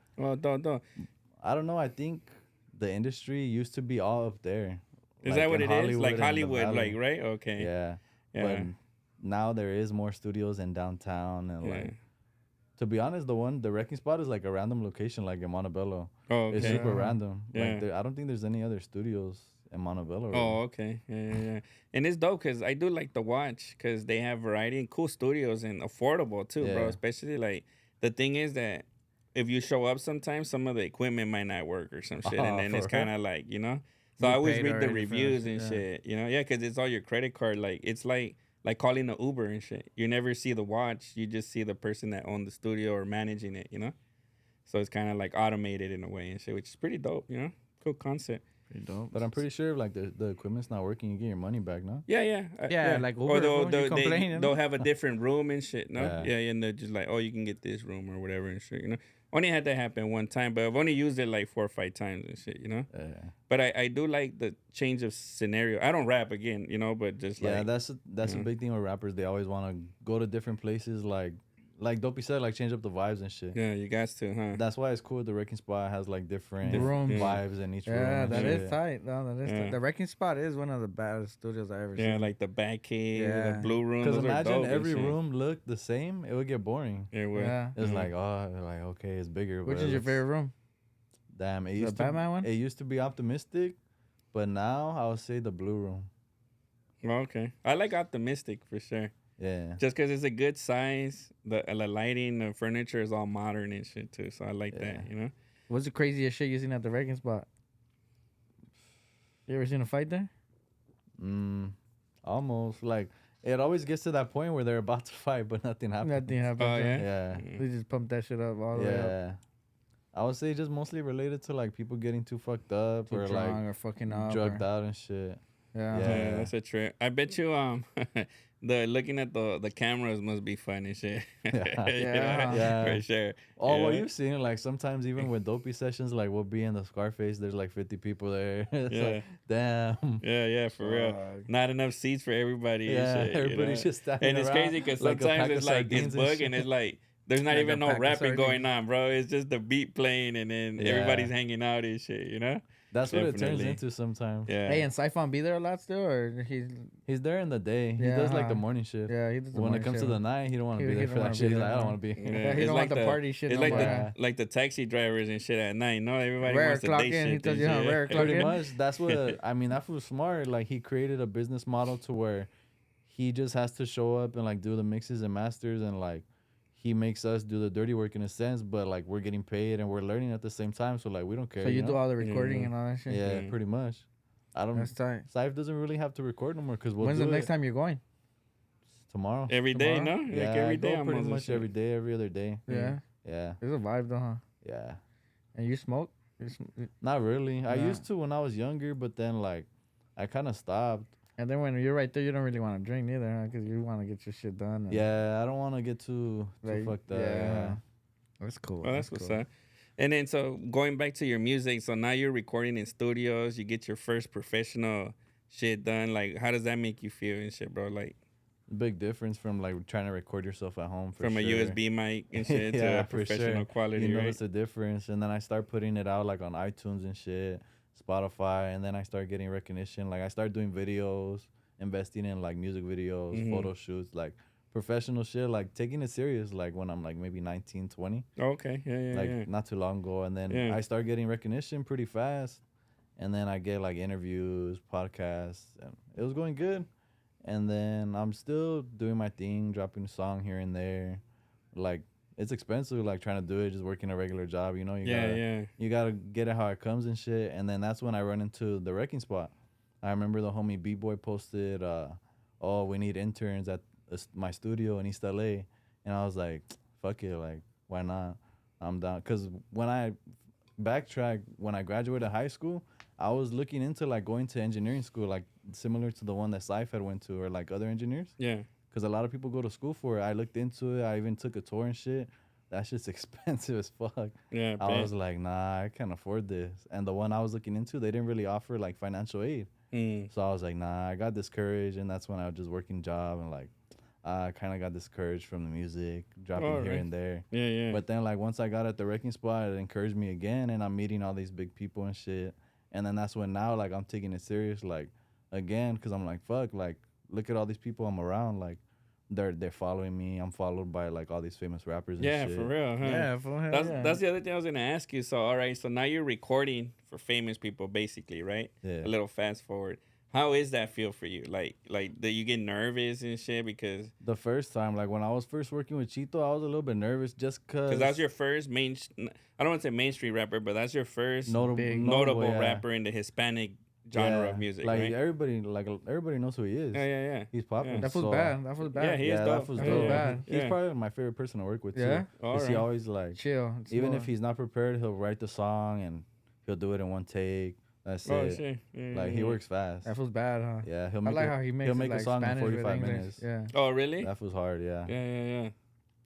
don't. I don't know. I think the industry used to be all up there. Is that what it is? Like Hollywood, like, right? Okay. Yeah. But now there is more studios in downtown and like. To be honest, the wrecking spot is like a random location, like in Montebello. Oh, okay. It's super random. Yeah. Like I don't think there's any other studios in Montebello. Really. Oh, okay. Yeah. And it's dope because I do like the Watch because they have variety and cool studios and affordable too, bro. Especially like the thing is that if you show up sometimes, some of the equipment might not work or some shit, and then it's kind of like, you know. So I always read the reviews and shit, you know. Yeah, because it's all your credit card. Like it's like calling an Uber and shit. You never see the watch. You just see the person that owned the studio or managing it, you know? So it's kind of like automated in a way and shit, which is pretty dope, you know? Cool concept. Pretty dope. But I'm pretty sure if like the equipment's not working, you get your money back, no? Yeah. Like Uber, or they'll have a different room and shit, no? Yeah, and they're just like, oh, you can get this room or whatever and shit, you know? Only had that happen one time, but I've only used it like 4 or 5 times and shit, you know? Yeah. But I do like the change of scenario. I don't rap again, you know, but just like... Yeah, that's a big thing with rappers. They always want to go to different places, like Dopey said, like change up the vibes and shit. Yeah, you got to, huh? That's why it's cool. The wrecking spot has like different rooms. vibes in each room. Yeah, that is tight. No, that is tight. The wrecking spot is one of the baddest studios I ever seen. Yeah, like the back cave, the blue room. Because imagine every room looked the same, it would get boring. It would. Yeah. It's like, okay, it's bigger. Which is your favorite room? Damn, the Batman one? It used to be Optimistic, but now I would say the blue room. Okay, I like Optimistic for sure. Yeah. Just because it's a good size, the lighting, the furniture is all modern and shit too. So I like that, you know? What's the craziest shit you seen at the wrecking spot? You ever seen a fight there? Almost. Like, it always gets to that point where they're about to fight, but nothing happens. Nothing happens. Oh, yeah? Yeah. They just pump that shit up all the way up. Yeah. I would say just mostly related to, like, people getting too fucked up Too or, drunk like, or fucking up drugged out and shit. Yeah, that's a trip. I bet you the looking at the cameras must be fun and shit. Yeah. For sure. Oh, well, you've seen it. Like, sometimes even with Dopey sessions, like, we'll be in the Scarface, there's like 50 people there. It's like, damn. Yeah, for real. Not enough seats for everybody. Yeah, and shit, everybody's just standing and it's around crazy because like sometimes it's like it's bug and it's like there's not Like even a no pack of rapping going sardines. on, bro. It's just the beat playing and then everybody's hanging out and shit, you know? That's what it turns Definitely. into sometimes. Yeah. Hey, and Siphon be there a lot still, or He's there in the day. He Yeah, does like the morning shift. Yeah, he does. The When it morning comes to shift. the night, he don't want to He- be there he for don't that wanna shit. be He's like, there, I don't no. want to be. Yeah, he It's don't like want the party shit It's no like more. like the taxi drivers and shit at night. No, everybody Raer wants the clock day in, he shift tells and you how shit. Raer clock Pretty in. much. That's what I mean. That was smart. Like he created a business model to where he just has to show up and like do the mixes and masters and like he makes us do the dirty work in a sense, but like we're getting paid and we're learning at the same time. So like we don't care. So you do know? all the recording and all that shit. Yeah, pretty much. I don't. That's tight. Syph doesn't really have to record no more because we'll When's do the next it time you're going? tomorrow. Every day, Tomorrow? no? Yeah, Like every I day go pretty almost much and shit. every day, every other day. Yeah, Yeah, it's a vibe though, huh? yeah. And you smoke? Not really. I Nah. used to when I was younger, but then like I kind of stopped. And then when you're right there, you don't really want to drink neither, huh? Because you want to get your shit done. And Yeah, I don't want to get too Like, fucked up. yeah. Yeah. That's cool. Oh, that's what's up. And then, so going back to your music, so now you're recording in studios. You get your first professional shit done. Like, how does that make you feel and shit, bro? Like, big difference from like trying to record yourself at home from a USB mic and shit to a professional quality. You right? notice the difference, and then I start putting it out like on iTunes and shit, Spotify, and then I start getting recognition. Like I start doing videos, investing in like music videos, photo shoots, like professional shit, like taking it serious, like when I'm like maybe 19, 20. Okay, yeah. Not too long ago, and then I start getting recognition pretty fast, and then I get like interviews, podcasts, and it was going good. And then I'm still doing my thing, dropping a song here and there. Like it's expensive, like trying to do it, just working a regular job, you know. You gotta get it how it comes and shit. And then that's when I run into the wrecking spot. I remember the homie B-Boy posted, "Oh, we need interns at my studio in East LA," and I was like, "Fuck it, like why not? I'm down." Cause when I backtrack, when I graduated high school, I was looking into like going to engineering school, like similar to the one that Saif had went to, or like other engineers. Yeah. Cause a lot of people go to school for it. I looked into it. I even took a tour and shit. That shit's expensive as fuck. Yeah. I was like, nah, I can't afford this. And the one I was looking into, they didn't really offer like financial aid. So I was like, nah, I got discouraged, and that's when I was just working job, and like I kind of got discouraged from the music, dropping here and there. Yeah. But then like once I got at the wrecking spot, it encouraged me again, and I'm meeting all these big people and shit. And then that's when now like I'm taking it serious, like again, because I'm like, fuck, like look at all these people I'm around, like they're following me. I'm followed by like all these famous rappers and shit. Yeah, for real, huh? Yeah, for real. That's the other thing I was gonna ask you. So all right, so now you're recording for famous people, basically, right? Yeah. A little fast forward. How is that feel for you? Like do you get nervous and shit because The first time, like when I was first working with Chito, I was a little bit nervous just cause that's your first I don't want to say mainstream rapper, but that's your first notable rapper in the Hispanic genre of music, like right? everybody knows who he is. Yeah. He's popular. That was bad. That was bad. Yeah, he is dope. That was dope. bad. He's probably my favorite person to work with too. Yeah? Because he always like Chill. even if he's not prepared, he'll write the song and he'll do it in one take. That's it. Shit. Yeah, He works fast. That was bad, huh? Yeah, I like how he makes he'll make like a song Spanish in with 45 English. minutes. Yeah. Oh, really? That was hard, yeah. Yeah.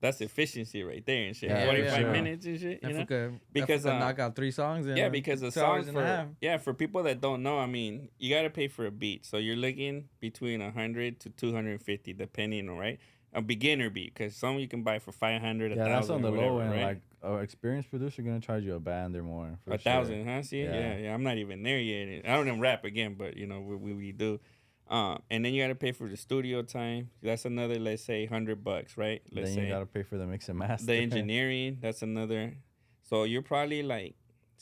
That's efficiency right there and shit. Yeah, 45 minutes and shit. You know? Because knock out 3 songs. In because a 2 song hours and a half. for people that don't know, I mean, you gotta pay for a beat, so you're looking between 100 to 250, depending on a beginner beat, because some you can buy for 500, 1,000. That's on the low end. Right? Like an experienced producer gonna charge you a band or more. 1,000, huh? See, Yeah. yeah. I'm not even there yet. I don't even rap again, but you know we do. And then you gotta pay for the studio time. That's another, let's say, $100, right? Then you gotta pay for the mix and master. The engineering, that's another. So you're probably like,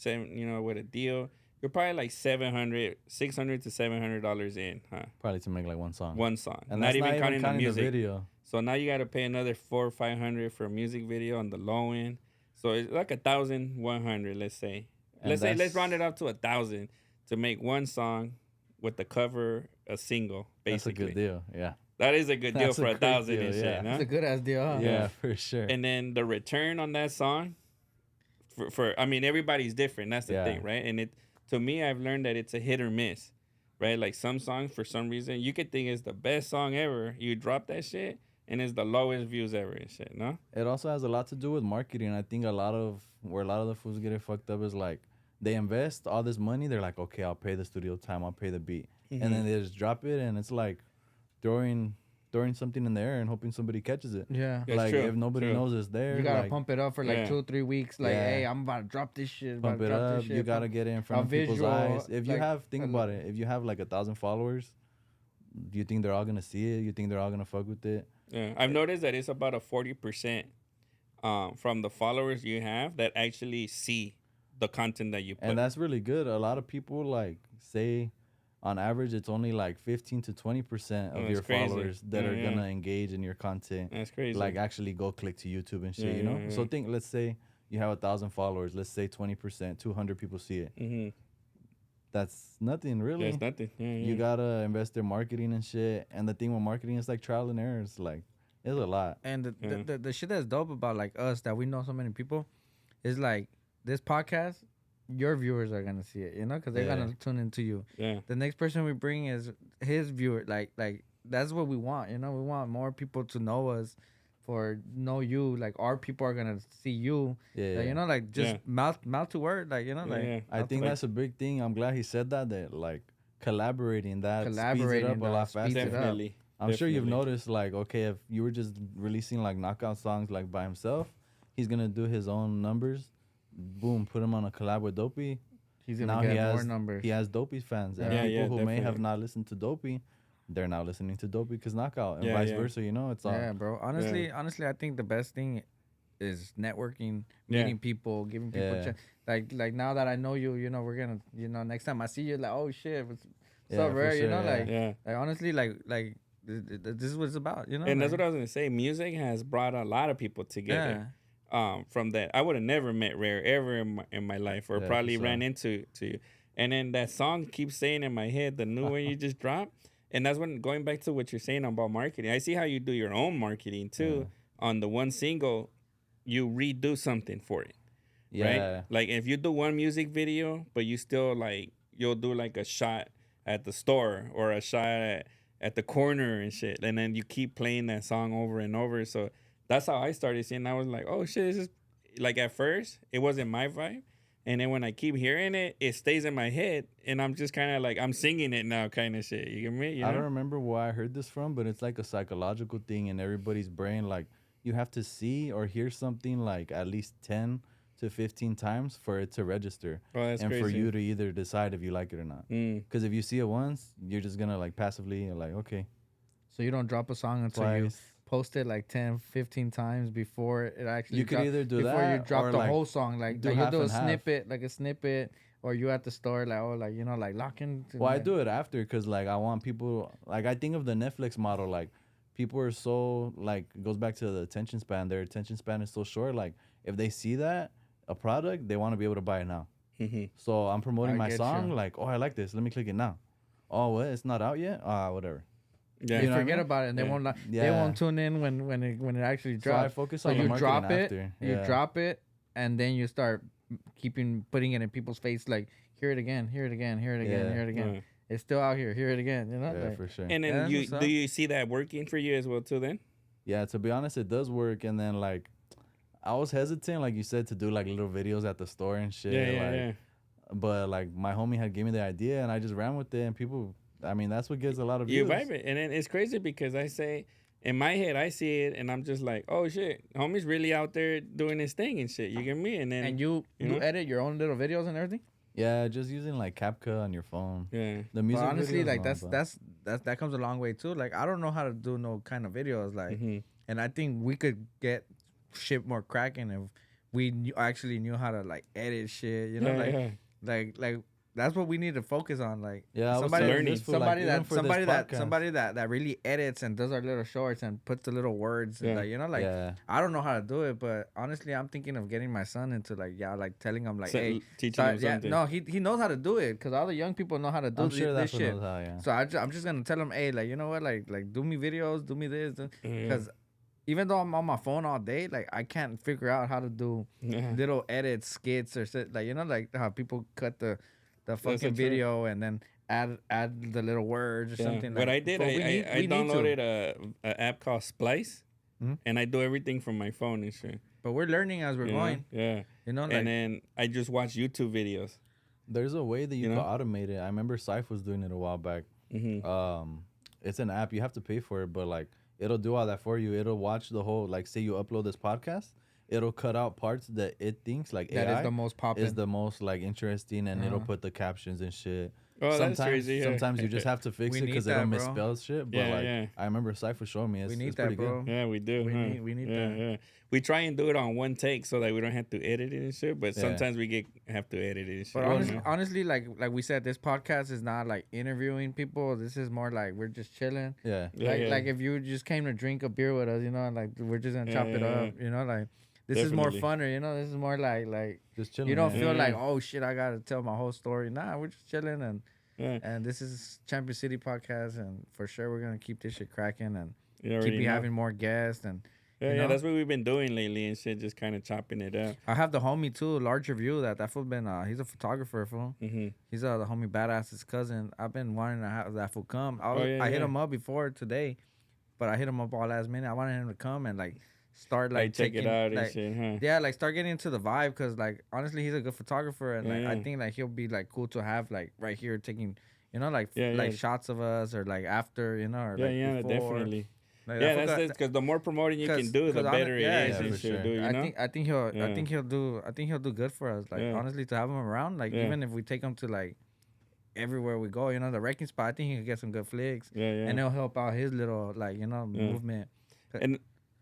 with a deal, you're probably like $600 to $700 in, huh? Probably to make like one song. And not not even counting the music. video. So now you gotta pay another $400 or $500 for a music video on the low end. So it's like 1,100, let's say. Let's round it up to 1,000 to make one song with the cover, a single, basically. That's a good deal, yeah. That is a good deal for 1,000 and shit, yeah. huh? That's a good ass deal, huh? Yeah, for sure. And then the return on that song, for I mean, everybody's different. That's the thing, right? And to me, I've learned that it's a hit or miss, right? Like some songs, for some reason, you could think it's the best song ever. You drop that shit, and it's the lowest views ever and shit, no? It also has a lot to do with marketing. I think where a lot of the fools get it fucked up is like, they invest all this money. They're like, okay, I'll pay the studio time. I'll pay the beat. And then they just drop it. And it's like throwing something in the air and hoping somebody catches it. Yeah. That's like true, if nobody knows it's there. You gotta like, pump it up for like 2 or 3 weeks. Like, hey, I'm about to drop this shit. Pump it up. You gotta get it in front of people's eyes. If you think about it. If you have like 1,000 followers, do you think they're all gonna see it? You think they're all gonna fuck with it? Yeah. I've noticed that it's about a 40% from the followers you have that actually see the content that you put. And that's really good. A lot of people like say on average it's only like 15 to 20% of your followers that are gonna engage in your content. That's crazy. Like actually go click to YouTube and shit, you know? So let's say you have 1,000 followers, let's say 20%, 200 people see it. That's nothing really. That's nothing. You gotta invest in marketing and shit. And the thing with marketing is like trial and error. It's like it's a lot. And the shit that's dope about like us, that we know so many people, is like this podcast, your viewers are gonna see it, you know, because they're gonna tune into you. Yeah. The next person we bring is his viewer. Like that's what we want, you know. We want more people to know us, know you, like our people are gonna see you. Yeah, Like, you know, like just mouth to word, like, you know, like I think that's a big thing. I'm glad he said that like collaborating speeds it up a lot faster. Definitely. I'm sure you've noticed, like, okay, if you were just releasing like knockout songs like by himself, he's gonna do his own numbers. Boom, put him on a collab with Dopey. He's gonna get more numbers. He has Dopey's fans, and people who may have not listened to Dopey, they're now listening to Dopey because knockout, and vice versa. You know, it's all. Yeah, bro. Honestly, I think the best thing is networking, meeting people, giving people like now that I know you, you know, we're gonna, you know, next time I see you, like, oh shit, what's so rare, you know, like honestly, like this is what it's about, you know. And that's what I was gonna say. Music has brought a lot of people together. From that, I would have never met Raer ever in my life, or probably ran into you. And then that song keeps saying in my head, the new one you just dropped. And that's when, going back to what you're saying about marketing, I see how you do your own marketing too. On the one single, you redo something for it. Right? Like if you do one music video, but you still like, you'll do like a shot at the store or a shot at the corner and shit. And then you keep playing that song over and over. So that's how I started seeing. I was like, oh shit, this is like, at first it wasn't my vibe. And then when I keep hearing it, it stays in my head, and I'm just kind of like, I'm singing it now, kind of shit. You get me? You know? I don't remember where I heard this from, but it's like a psychological thing in everybody's brain. Like, you have to see or hear something like at least 10 to 15 times for it to register. Oh, that's and crazy. For you to either decide if you like it or not. Because if you see it once, you're just gonna like passively, you're like, okay. So you don't drop a song until you post it like 10, 15 times before it actually. You could either do before that you drop the like whole song, like you do a snippet, or you at the store, like, oh, like, you know, like locking. Well, I do it after, because like I want people, like, I think of the Netflix model, like people are so, like, it goes back to the attention span. Their attention span is so short. Like if they see that a product, they want to be able to buy it now. So I'm promoting my song, like, oh, I like this, let me click it now. Oh, what? It's not out yet? Whatever. Yeah, you forget about it, and they won't. They won't tune in when it actually drops. So I focus on the marketing after. You drop it, and then you start putting it in people's face. Like, hear it again, hear it again, hear it again, hear it again. Yeah. It's still out here. Hear it again. You know. Yeah, like, for sure. And then do you see that working for you as well too? Then. Yeah, to be honest, it does work. And then like, I was hesitant, like you said, to do like little videos at the store and shit. Yeah. But like my homie had gave me the idea, and I just ran with it, and people. I mean, that's what gets a lot of views. You vibe it. And then it's crazy because I say, in my head, I see it, and I'm just like, oh, shit. Homie's really out there doing his thing and shit. You get me? And then... And you edit your own little videos and everything? Yeah, just using, like, CapCut on your phone. Yeah. The music honestly, like, that comes a long way, too. Like, I don't know how to do no kind of videos. Like, and I think we could get shit more cracking if we actually knew how to, like, edit shit. You know? Like... That's what we need to focus on, like somebody that really edits and does our little shorts and puts the little words, and, like, you know, like I don't know how to do it, but honestly, I'm thinking of getting my son into like telling him like, hey, teaching him something. No, he knows how to do it because all the young people know how to do this shit. So I'm just gonna tell him, hey, like, you know what, like do me videos, do me this, because even though I'm on my phone all day, like I can't figure out how to do little edits, skits, or shit, like, you know, like how people cut the fucking video and then add the little words or something. What I did, I downloaded a app called Splice, and I do everything from my phone and shit. But we're learning as we're going. Yeah. You know, like, and then I just watch YouTube videos. There's a way that you can automate it. I remember Syph was doing it a while back. It's an app. You have to pay for it, but like it'll do all that for you. It'll watch the whole, like, say you upload this podcast. It'll cut out parts that it thinks like that AI is the most popular, is the most like interesting, and it'll put the captions and shit. Oh, sometimes, that's crazy. Sometimes you just have to fix it because it'll misspell shit. But I remember Syph was showing me. It's pretty good. Yeah, we do. We need that. Yeah. We try and do it on one take so that we don't have to edit it and shit. But sometimes we have to edit it and shit. But honestly, like we said, this podcast is not like interviewing people. This is more like we're just chilling. Yeah. Like if you just came to drink a beer with us, you know, like we're just gonna chop it up, you know, like. This is more funner, you know. This is more like just chilling. You don't feel like, oh shit, I gotta tell my whole story. Nah, we're just chilling, and this is Champion City podcast, and for sure we're gonna keep this shit cracking and keep having more guests and that's what we've been doing lately and shit, just kind of chopping it up. I have the homie too, Larger View. That fool been he's a photographer, fool. He's the homie Badass's cousin. I've been wanting to have that fool come. I hit him up before today, but I hit him up all last minute. I wanted him to come and like start like check taking, it out like, and shit, huh? yeah, like start getting into the vibe, because like honestly he's a good photographer, and like I think like he'll be like cool to have like right here taking, you know, like like shots of us, or like after, you know, or like before. Definitely. Like, Yeah, that's because the more promoting you can do, the better it is and shit, dude. You know? I think he'll do good for us. Like honestly, to have him around, like even if we take him to like everywhere we go, you know, the wrecking spot, I think he could get some good flicks. And it'll help out his little, like, you know, movement. And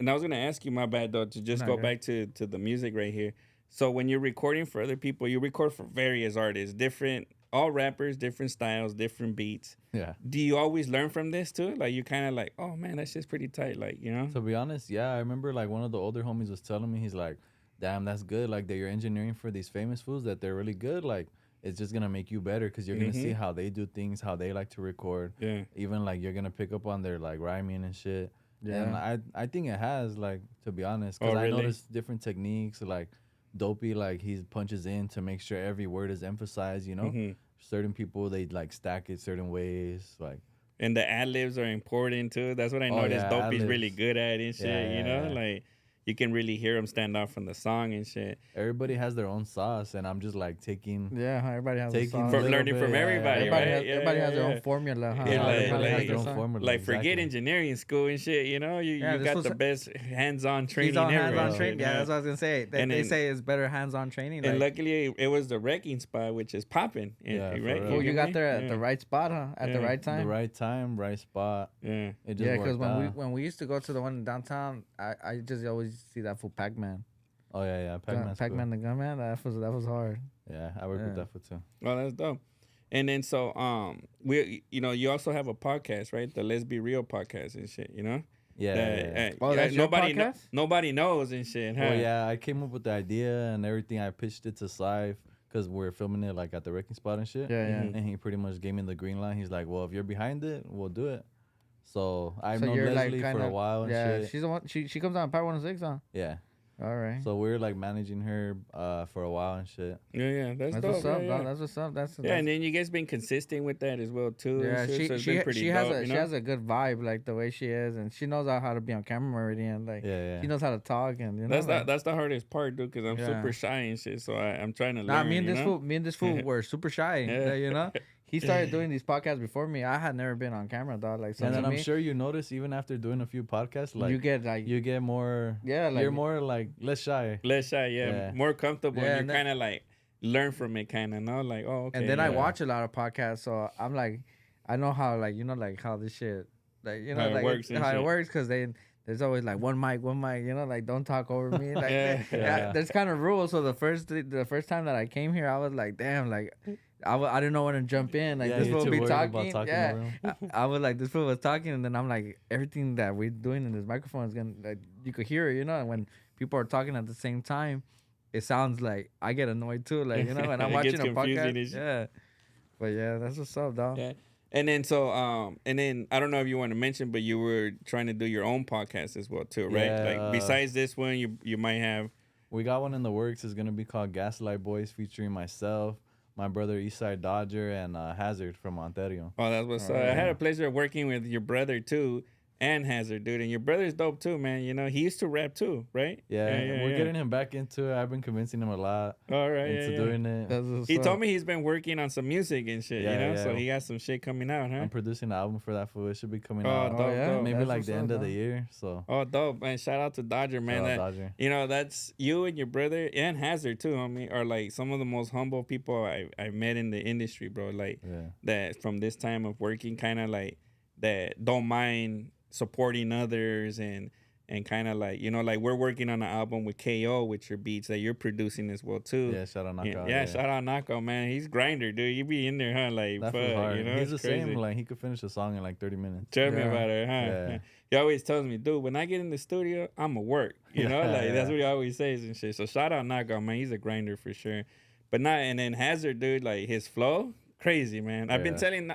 I was gonna ask you, my bad though, to just go back to the music right here. So when you're recording for other people, you record for various artists, different, all rappers, different styles, different beats. Yeah. Do you always learn from this too? Like you kind of like, oh man, that shit's pretty tight. Like, you know. To be honest, yeah, I remember like one of the older homies was telling me, he's like, damn, that's good. Like that you're engineering for these famous fools, that they're really good. Like it's just gonna make you better, because you're gonna see how they do things, how they like to record. Yeah. Even like you're gonna pick up on their like rhyming and shit. Yeah. And I think it has, like, to be honest, because I noticed different techniques. Like Dopey, like he punches in to make sure every word is emphasized. You know, certain people they like stack it certain ways, like. And the ad libs are important too. That's what I noticed. Dopey's really good at and shit. You know, like. You can really hear them stand out from the song and shit. Everybody has their own sauce, and I'm just like taking. Yeah, everybody has a sauce. From learning from everybody, everybody has their own formula. Huh? Yeah, like their own formula. Like forget engineering school and shit. You know, you got the best hands-on training. Hands-on training. Yeah, that's what I was gonna say. They say it's better hands-on training. And luckily, it was the wrecking spot, which is popping. Yeah, right. Well, you got there at the right spot, huh? At the right time. The right time, right spot. Yeah. Yeah, because when we used to go to the one in downtown, I just always see that full Pac-Man. Oh yeah, Pac-Man cool. The Gunman. That was hard. Yeah, I worked with that for too. Oh, that's dope. And then you also have a podcast, right? The Let's Be Real podcast and shit, you know? Yeah. That's your podcast? Nobody knows and shit, huh? Oh yeah, I came up with the idea and everything. I pitched it to Slife, because we're filming it like at the wrecking spot and shit. Yeah. And he pretty much gave me the green light. He's like, well, if you're behind it, we'll do it. So I've known Leslie for a while and shit. She's the one. She comes on Power 106, huh? Yeah. All right. So we're like managing her for a while and shit. Yeah, that's dope. What's up, dog. That's what's up. That's and then you guys been consistent with that as well too. Yeah, she dope, has a good vibe, like the way she is, and she knows how to be on camera already, and like she knows how to talk, and you know that's the hardest part, dude, because I'm super shy and shit. So I'm trying to learn. Me and this fool were super shy. You know. He started doing these podcasts before me. I had never been on camera, dog. Like, and then I'm sure you notice even after doing a few podcasts, like you get more. Yeah, like, you're more like less shy. More comfortable. And you kind of like learn from it, kind of, no? Like, oh, okay. And then I watch a lot of podcasts, so I'm like, I know how, like, you know, like how this shit, like, you know, how it works, because there's always like one mic, you know, like don't talk over me. Like, there's kind of rules. So the first time that I came here, I was like, damn, like. I didn't know when to jump in. Like, this fool be talking. I was like, this fool was talking, and then I'm like, everything that we're doing in this microphone is gonna, like, you could hear it, you know. And when people are talking at the same time, it sounds like I get annoyed too, like, you know. And I'm watching a podcast. Yeah, but yeah, that's what's up, dog. Yeah. And then I don't know if you want to mention, but you were trying to do your own podcast as well too, right? Yeah, like besides this one, you might have. We got one in the works. It's gonna be called Gaslight Boys, featuring myself, my brother Eastside Dodger, and Hazard from Ontario. Oh, that's what's up. I had a pleasure of working with your brother too, and Hazard, dude. And your brother's dope too, man. You know, he used to rap too, right? Yeah, we're getting him back into it. I've been convincing him a lot. All right, into doing it. He told me he's been working on some music and shit, you know? So he got some shit coming out, huh? I'm producing an album for that fool. It should be coming out. Dope. Maybe like the end of the year. So. Oh, dope, man. Shout out to Dodger, man. Dodger. You know, that's you and your brother and Hazard too, homie, are like some of the most humble people I've met in the industry, bro. Like that from this time of working, kind of like that don't mind supporting others and kind of like, you know, like we're working on an album with KO with your beats that you're producing as well too. Yeah, shout out Knockout. Yeah, shout out Knockout, man. He's grinder, dude. You be in there, huh? Like, fuck, you know, he's the same. Like, he could finish a song in like 30 minutes. Tell me about it, huh? Yeah. He always tells me, dude, when I get in the studio, I'ma work. You know, like that's what he always says and shit. So shout out Knockout, man. He's a grinder for sure. But and then Hazard, dude, like his flow, crazy, man. I've been telling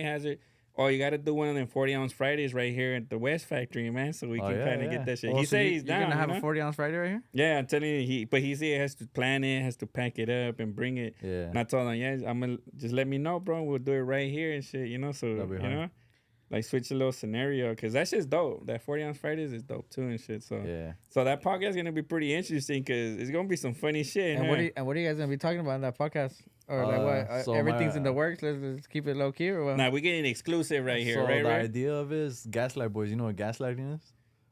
Hazard. Oh, you got to do one of them 40-ounce Fridays right here at the West Factory, man, so we can kind of get that shit. He said he's down. You're going to have a 40-ounce Friday right here? Yeah, I'm telling you. But he said he has to plan it, has to pack it up and bring it. Yeah. And I told him, I'm going to just let me know, bro. We'll do it right here and shit, you know, so, you know. like switch a little scenario, because that shit's dope. That 40 Ounce Fridays is dope too and shit. So so that podcast is gonna be pretty interesting because it's gonna be some funny shit. And what are you guys gonna be talking about in that podcast? Or like what? So everything's in the works. Let's keep it low key or what? Nah, we're getting exclusive right here. So right, the right? idea of it is gaslight boys. You know what gaslighting is?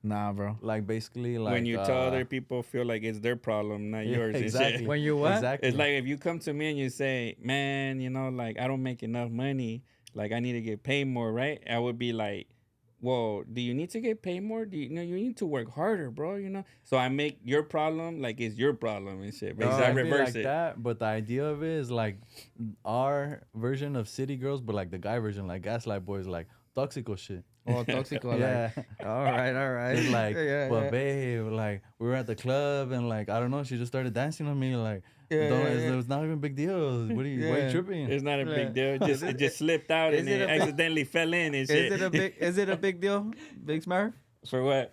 Nah, bro. Like basically, like when you tell other people feel like it's their problem, not yours. Exactly. And shit. When you what? Exactly. It's like if you come to me and you say, "Man, you know, like I don't make enough money. Like I need to get paid more," right? I would be like, "Well, do you need to get paid more? Do you know you need to work harder, bro? You know." So I make your problem like it's your problem and shit. Basically, I reverse like that. But the idea of it is like our version of City Girls, but like the guy version, like gaslight boys, like toxico shit. Oh, toxico. Yeah. Like, all right. It's like, yeah. babe, like we were at the club and like I don't know, she just started dancing on me. Like, it's not even a big deal. Why are you tripping? It's not a big deal. It just slipped out and it accidentally fell in and shit. Is it a big deal, Big Smurf? For what?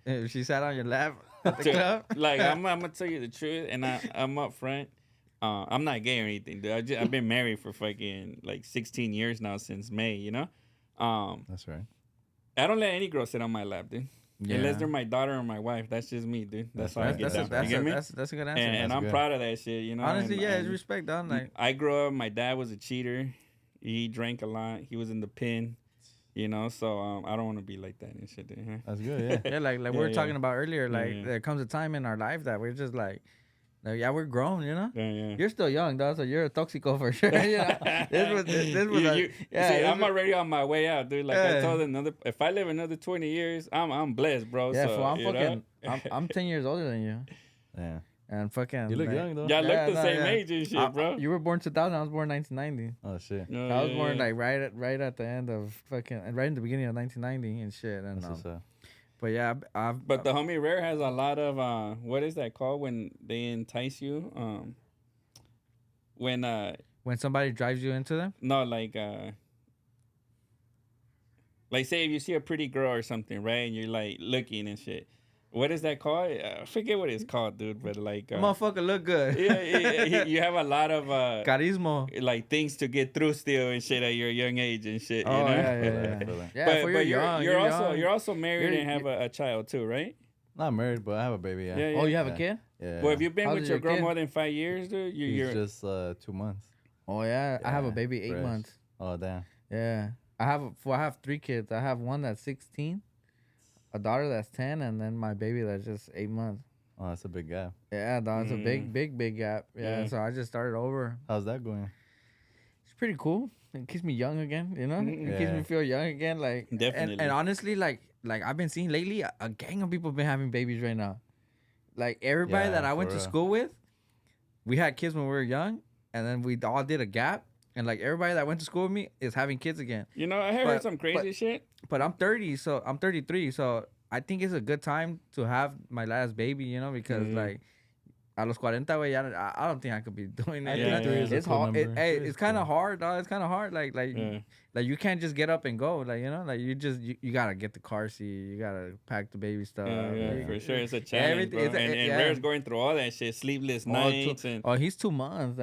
If she sat on your lap at the club? Like I'm gonna tell you the truth, and I'm up front. I'm not gay or anything, dude. I've been married for fucking like 16 years now since May. You know. That's right. I don't let any girl sit on my lap, dude. Yeah. Unless they're my daughter or my wife. That's just me, dude. That's how I get down. You get me? That's a good answer. And I'm proud of that shit, you know? Honestly, it's respect, dog. Like, I grew up, my dad was a cheater. He drank a lot. He was in the pen, you know? So I don't want to be like that and shit, dude. Huh? That's good, yeah. Yeah, like we were talking about earlier, like there comes a time in our life that we're just like yeah, we're grown, you know. Yeah. You're still young, dog, so you're a toxico for sure. You know, see, I'm already on my way out, dude. Like I told if I live another 20 years, I'm blessed, bro. Yeah, so, I'm 10 years older than you. Yeah. And fucking, you look young though. Y'all look the same age and shit, bro. You were born 2000. I was born 1990. Oh shit. I was born like right at the end of fucking, right in the beginning of 1990 and shit. And but yeah, but the homie Raer has a lot of what is that called when they entice you? When somebody drives you into them? No, like say if you see a pretty girl or something, right? And you're like looking and shit. What is that called? I forget what it's called, dude. But like, motherfucker look good. Yeah, you have a lot of charisma, like things to get through still and shit at your young age and shit. Oh, you know? Yeah. But you're also married and have a child too, right? Not married, but I have a baby. Yeah. Oh, you have a kid? Yeah. Well, have you been with your girl more than 5 years, dude? You're just 2 months. Oh yeah, I have a baby 8 months. Oh damn. Yeah, I have 3 kids. I have one that's 16. A daughter that's 10, and then my baby that's just 8 months. Oh, that's a big gap. Yeah, dog, it's a big gap. Yeah, so I just started over. How's that going? It's pretty cool. It keeps me young again, you know? It keeps me feel young again. Like, definitely. And honestly, like I've been seeing lately, a gang of people been having babies right now. Like, everybody that I went to school with, we had kids when we were young, and then we all did a gap. And like everybody that went to school with me is having kids again. You know, I heard some crazy shit. But I'm 30, so I'm 33, so I think it's a good time to have my last baby, you know, because like a los 40, way, I don't think I could be doing it. It's hard. It's kind of hard, dog. It's kind of hard. Like you can't just get up and go. Like, you know, like you gotta get the car seat. You gotta pack the baby stuff. Yeah, for sure. It's a challenge, bro. And Raer's going through all that shit, sleepless nights. He's 2 months.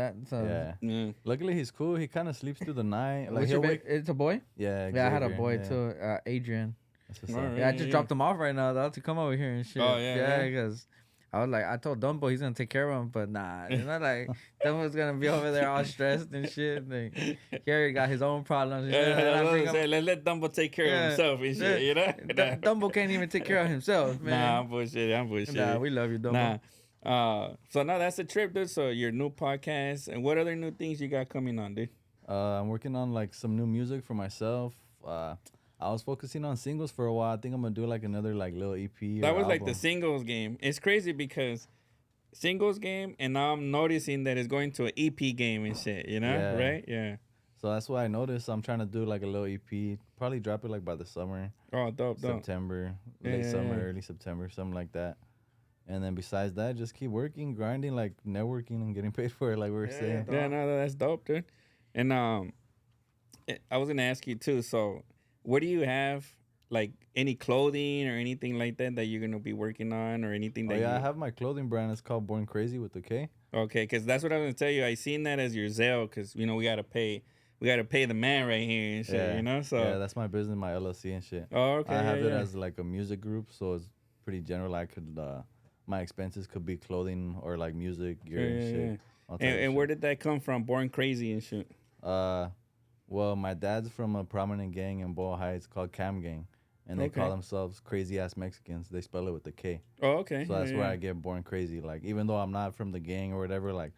Luckily, he's cool. He kind of sleeps through the night. Like it's a boy? Yeah. Yeah, I had a boy too, Adrian. I just dropped him off right now, though, to come over here and shit. Oh, yeah. Because I was like, I told Dumbo he's gonna take care of him, but nah, you know, like Dumbo's gonna be over there all stressed and shit. Like, he already got his own problems. Let's let Dumbo take care of himself and shit, you know? Dumbo can't even take care of himself, man. Nah, I'm bullshit. Nah, we love you, Dumbo. So now that's the trip, dude. So your new podcast, and what other new things you got coming on, dude? I'm working on like some new music for myself. I was focusing on singles for a while. I think I'm gonna do like another like little EP. That was like the singles game. It's crazy because singles game, and now I'm noticing that it's going to an EP game and shit. You know, right? Yeah. So that's why I noticed I'm trying to do like a little EP. Probably drop it like by the summer. Oh, dope. September, late summer, early September, something like that. And then besides that, just keep working, grinding, like networking and getting paid for it, like we were saying. Yeah, no, that's dope, dude. And I was gonna ask you too. So, what do you have, like any clothing or anything like that you're gonna be working on, or anything that? I have my clothing brand. It's called Born Crazy with the K. Okay, because that's what I was gonna tell you. I seen that as your Zelle, because we gotta pay we gotta pay the man right here and shit, you know. So yeah, that's my business, my LLC and shit. Oh, okay. I have it as like a music group, so it's pretty general. I could my expenses could be clothing or like music, gear and shit. And where did that come from? Born Crazy and shit. Well, my dad's from a prominent gang in Boyle Heights called Cam Gang, and they call themselves Crazy Ass Mexicans. They spell it with a K. Oh, okay. So that's where I get Born Crazy. Like, even though I'm not from the gang or whatever, like,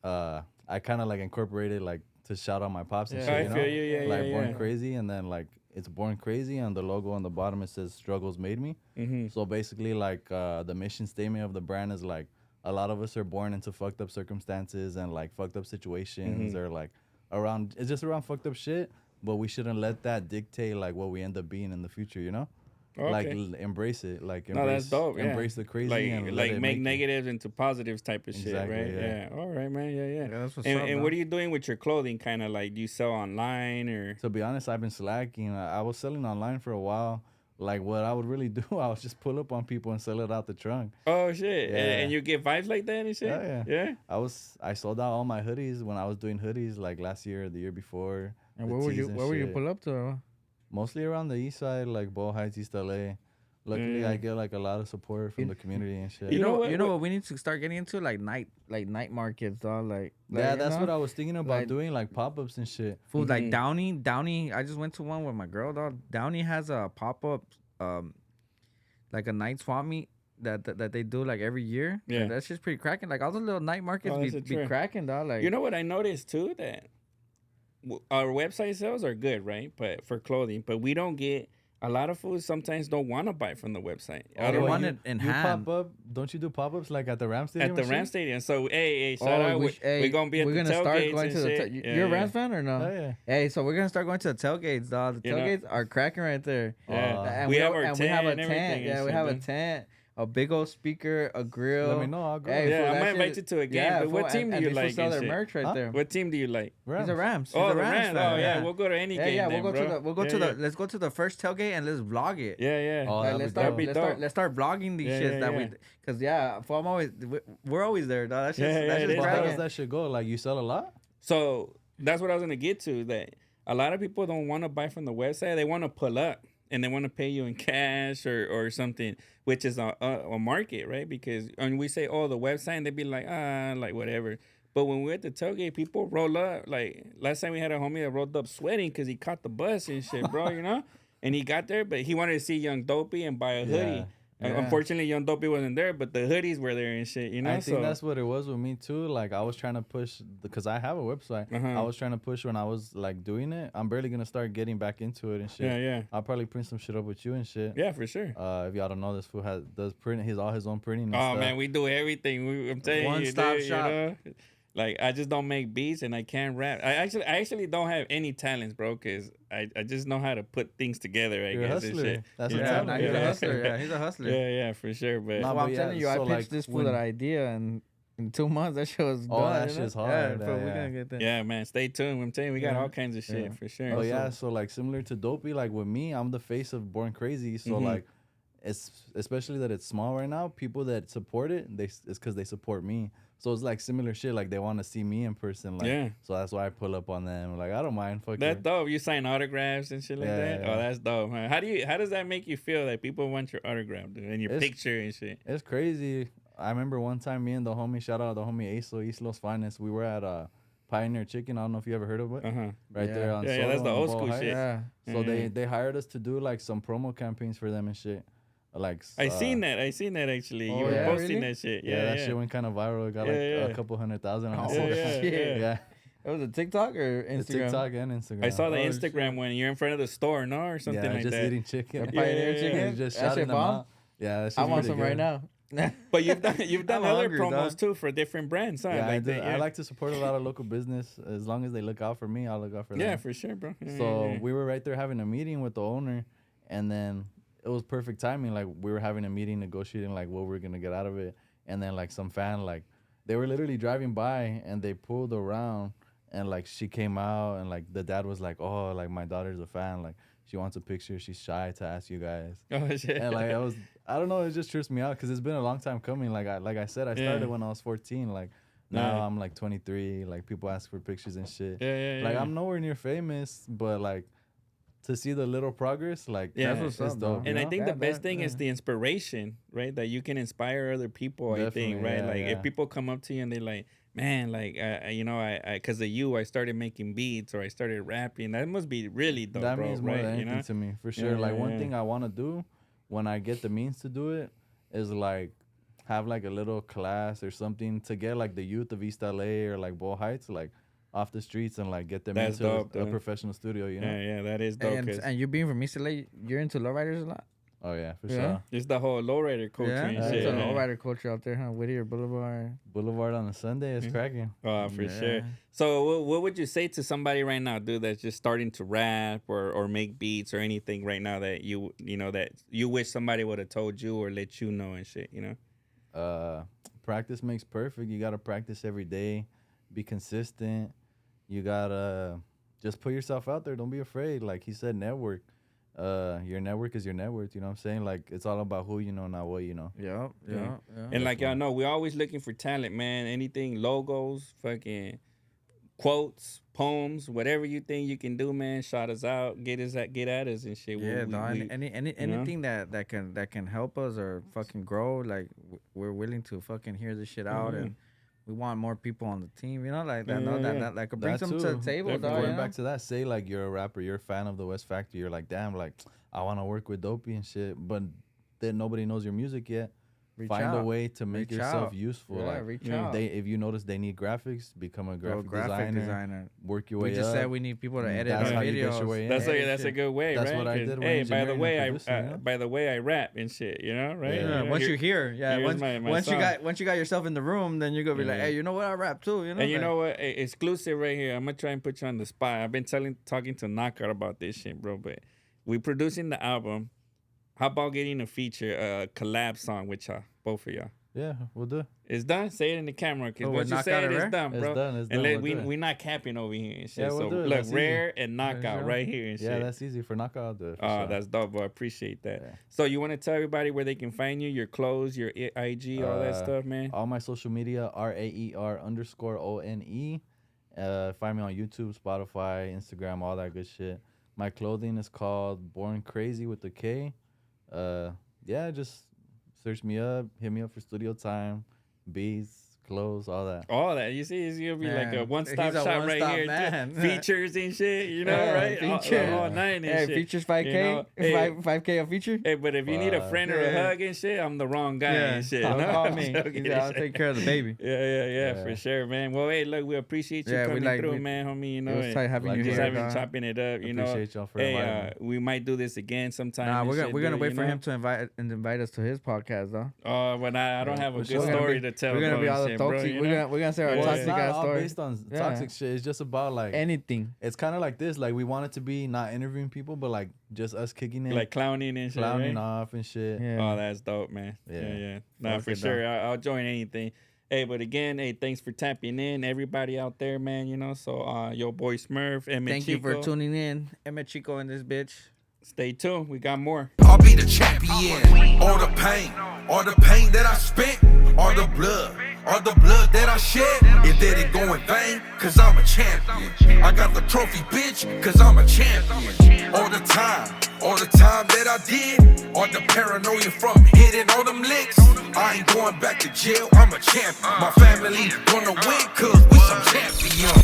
I kind of like incorporated like to shout out my pops and shit. I feel you. Like Born Crazy, and then like it's Born Crazy, and the logo on the bottom it says "Struggles Made Me." Mm-hmm. So basically, like the mission statement of the brand is like a lot of us are born into fucked up circumstances and like fucked up situations or like around it's just around fucked up shit. But we shouldn't let that dictate like what we end up being in the future. You know. Okay. Like embrace it, like embrace, no, that's dope. Yeah. Embrace the crazy, and like make negatives into positives type of shit, right? Yeah. All right, man. Yeah. That's what's And what are you doing with your clothing? Kind of like, do you sell online or? To be honest, I've been slacking. I was selling online for a while. Like what I would really do, I would just pull up on people and sell it out the trunk. Oh shit! Yeah. And you get vibes like that and shit. Yeah. I sold out all my hoodies when I was doing hoodies like last year or the year before. And where would you pull up to? Mostly around the east side, like Boyle Heights, East LA. Luckily, I get like a lot of support from the community and shit. You know what we need to start getting into, like night markets, dog. Like yeah, that's what I was thinking about doing, like pop-ups and shit. Food like Downey. I just went to one with my girl, dog. Downey has a pop-up, like a night swap meet that they do like every year. Yeah, and that's just pretty cracking. Like all the little night markets be cracking, dog. Like, you know what I noticed too, that our website sales are good, right? But for clothing, but we don't get. A lot of foods sometimes don't want to buy from the website. I don't want it in hand. Pop up? Don't you do pop-ups like at the Ram Stadium? At the Ram Stadium. So, hey, shout out. We're going to be at the tailgates. You're a Rams fan or no? Oh, yeah. Hey, so we're going to start going to the tailgates, dog. The tailgates are cracking right there. Yeah. And we have a tent. Yeah, we have a tent. A big old speaker, a grill. Let me know. I'll go. Hey, I might invite you to a game. But what team do you like? Sell their merch right there. What team do you like? He's a Rams. Oh, the Rams. Oh, yeah. We'll go to any game. Yeah, let's go to the first tailgate and let's vlog it. Yeah. Oh, let's start vlogging these shits that we. Cause we're always there, dog. That's just how does that shit go? Like you sell a lot? So that's what I was gonna get to. That a lot of people don't want to buy from the website. They want to pull up. And they want to pay you in cash or something, which is a market, right? Because when we say, the website, and they be like, like whatever. But when we're at the tailgate, people roll up. Like last time we had a homie that rolled up sweating because he caught the bus and shit, bro, you know? And he got there, but he wanted to see Young Dopey and buy a hoodie. Yeah. Unfortunately, Young Dopey wasn't there, but the hoodies were there and shit, you know? I think that's what it was with me, too. Like, I was trying to push, because I have a website. I was trying to push when I was, like, doing it. I'm barely going to start getting back into it and shit. Yeah. I'll probably print some shit up with you and shit. Yeah, for sure. If y'all don't know, this fool does print. All his own printing and stuff. Man, we do everything. I'm telling you. One-stop shop. You know? Like, I just don't make beats and I can't rap. I actually don't have any talents, bro, because I just know how to put things together, I guess. Hustler. And shit. That's a talent. He's a hustler. Yeah, he's a hustler. Yeah, for sure. But I'm telling you, I pitched this fool that idea, and in 2 months, that shit was done. Oh, that shit's hard. Yeah, we're gonna get that. Yeah, man, stay tuned. I'm telling you, we got all kinds of shit, for sure. Oh, yeah, so, like, similar to Dopey, like, with me, I'm the face of Born Crazy, so, like, it's especially that it's small right now, people that support it, it's because they support me. So it's like similar shit. Like they want to see me in person. Like, so that's why I pull up on them. Like I don't mind. Fuck that's dope. You sign autographs and shit like that. Yeah. Oh, that's dope. Huh? How does that make you feel that people want your autograph, dude, and your picture and shit? It's crazy. I remember one time me and the homie, shout out the homie Islo's Finest. We were at Pioneer Chicken. I don't know if you ever heard of it. Right there on Soto, that's the old school shit. Yeah. So they hired us to do like some promo campaigns for them and shit. Like I seen that actually. You were posting that shit. Yeah, that shit went kind of viral. It got like a couple 100,000 on it. Yeah. It was a TikTok or Instagram? TikTok and Instagram. I saw the Instagram when you're in front of the store, no, or something like just that. eating chicken. Pioneer chicken. Just shouting them out. Yeah, I want some right now. But you've done other promos too for different brands, huh? Yeah, I like to support a lot of local business. As long as they look out for me, I'll look out for them. Yeah, for sure, bro. So we were right there having a meeting with the owner, and then it was perfect timing. Like we were having a meeting, negotiating like what we were gonna get out of it, and then like some fan, like they were literally driving by and they pulled around, and like she came out and like the dad was like, "Oh, like my daughter's a fan, like she wants a picture. She's shy to ask you guys." Oh shit! And like I don't know, it just trips me out because it's been a long time coming. Like I said, I started when I was 14. Like Now I'm like 23. Like people ask for pictures and shit. Like I'm nowhere near famous, but like to see the little progress, like that's what's up, dope. And I think the best thing is the inspiration, right? That you can inspire other people. Definitely, I think, right? Like if people come up to you and they're like, man, like you know, I because of you, I started making beats or I started rapping. That must be really dope. That means more right? than anything to me, for sure. Like one thing I want to do when I get the means to do it is like have like a little class or something to get like the youth of East LA or like Boyle Heights like off the streets and like get them into a professional studio, you know? Yeah, that is dope. And you being from East LA, you're into lowriders a lot? Oh, yeah, for sure. It's the whole lowrider culture and shit. It's a lowrider culture out there, huh? Whittier Boulevard. Boulevard on a Sunday is cracking. Oh, for sure. So what would you say to somebody right now, dude, that's just starting to rap or make beats or anything right now that you know that you wish somebody would have told you or let you know and shit, you know? Practice makes perfect. You got to practice every day. Be consistent. You got to just put yourself out there. Don't be afraid. Like he said, network. Your network is your net worth, you know what I'm saying? Like it's all about who you know, not what you know. Yeah. And like y'all know, we're always looking for talent, man. Anything, logos, fucking quotes, poems, whatever you think you can do, man. Shout us out, get at us and shit. Anything that can help us or fucking grow, like we're willing to fucking hear this shit out and we want more people on the team, you know, like that. That like bring some to the table. Going back to that, say like you're a rapper, you're a fan of the West Factory, you're like, damn, like I want to work with Dopey and shit, but then nobody knows your music yet. Find a way to make yourself useful. Yeah, like reach out. If you notice they need graphics, become a graphic designer. Work your way up. We just said we need people to edit that's our how videos. You get your way in. That's a good way, that's right? What I did. Hey, by the way, I rap and shit, you know, right? Yeah. Once you hear, once you got yourself in the room, then you're gonna be like, hey, you know what? I rap too, you know. And you know what? Exclusive right here. I'm gonna try and put you on the spot. I've been talking to Knockout about this shit, bro. But we producing the album. How about getting a feature, a collab song with y'all, both of y'all? Yeah, we'll do it. It's done. Say it in the camera. Cause what you said is done, bro. It's done. And we're not capping over here and shit. Yeah, so look, Raer and Knockout right here and shit. Yeah, that's easy for Knockout. That's dope, bro. I appreciate that. Yeah. So you want to tell everybody where they can find you, your clothes, your IG, all that stuff, man? All my social media, RAER_ONE. Find me on YouTube, Spotify, Instagram, all that good shit. My clothing is called Born Crazy with the K. Just search me up, hit me up for studio time, beats, clothes, all that. All that. You see, it's going to be like a one-stop shop right here. Man. Features and shit, you know, right? All night and shit. Features 5K? You know? 5K a feature? Hey, but if you need a friend or a hug and shit, I'm the wrong guy and shit. Don't call me. I'll take care of the baby. Yeah, for sure, man. Well, hey, look, we appreciate you coming through, man, homie. You know, it was tight having you here. Chopping it up, you know. Appreciate y'all for inviting me. We might do this again sometime. Nah, we're going to wait for him to invite us to his podcast, though. Oh, but I don't have a good story to tell. We're going to be all the toxic. We're going to say our toxic ass story. Based on toxic shit. It's just about like anything. It's kind of like this. Like we want it to be not interviewing people, but like just us kicking it, like clowning and shit, clowning off and shit. Yeah. Oh, that's dope, man. Yeah. Nah, for sure. I'll join anything. Hey, but again, thanks for tapping in, everybody out there, man. You know, so your boy Smurf, Eme Chico. Thank you for tuning in, Eme Chico in this bitch. Stay tuned. We got more. I'll be the champion. All the pain that I spent, all the blood that I shed. It didn't go in vain, cause I'm a champion. I got the trophy, bitch, cause I'm a champion. All the time that I did, all the paranoia from hitting all them licks. I ain't going back to jail, I'm a champion. My family gonna win, cause we some champions.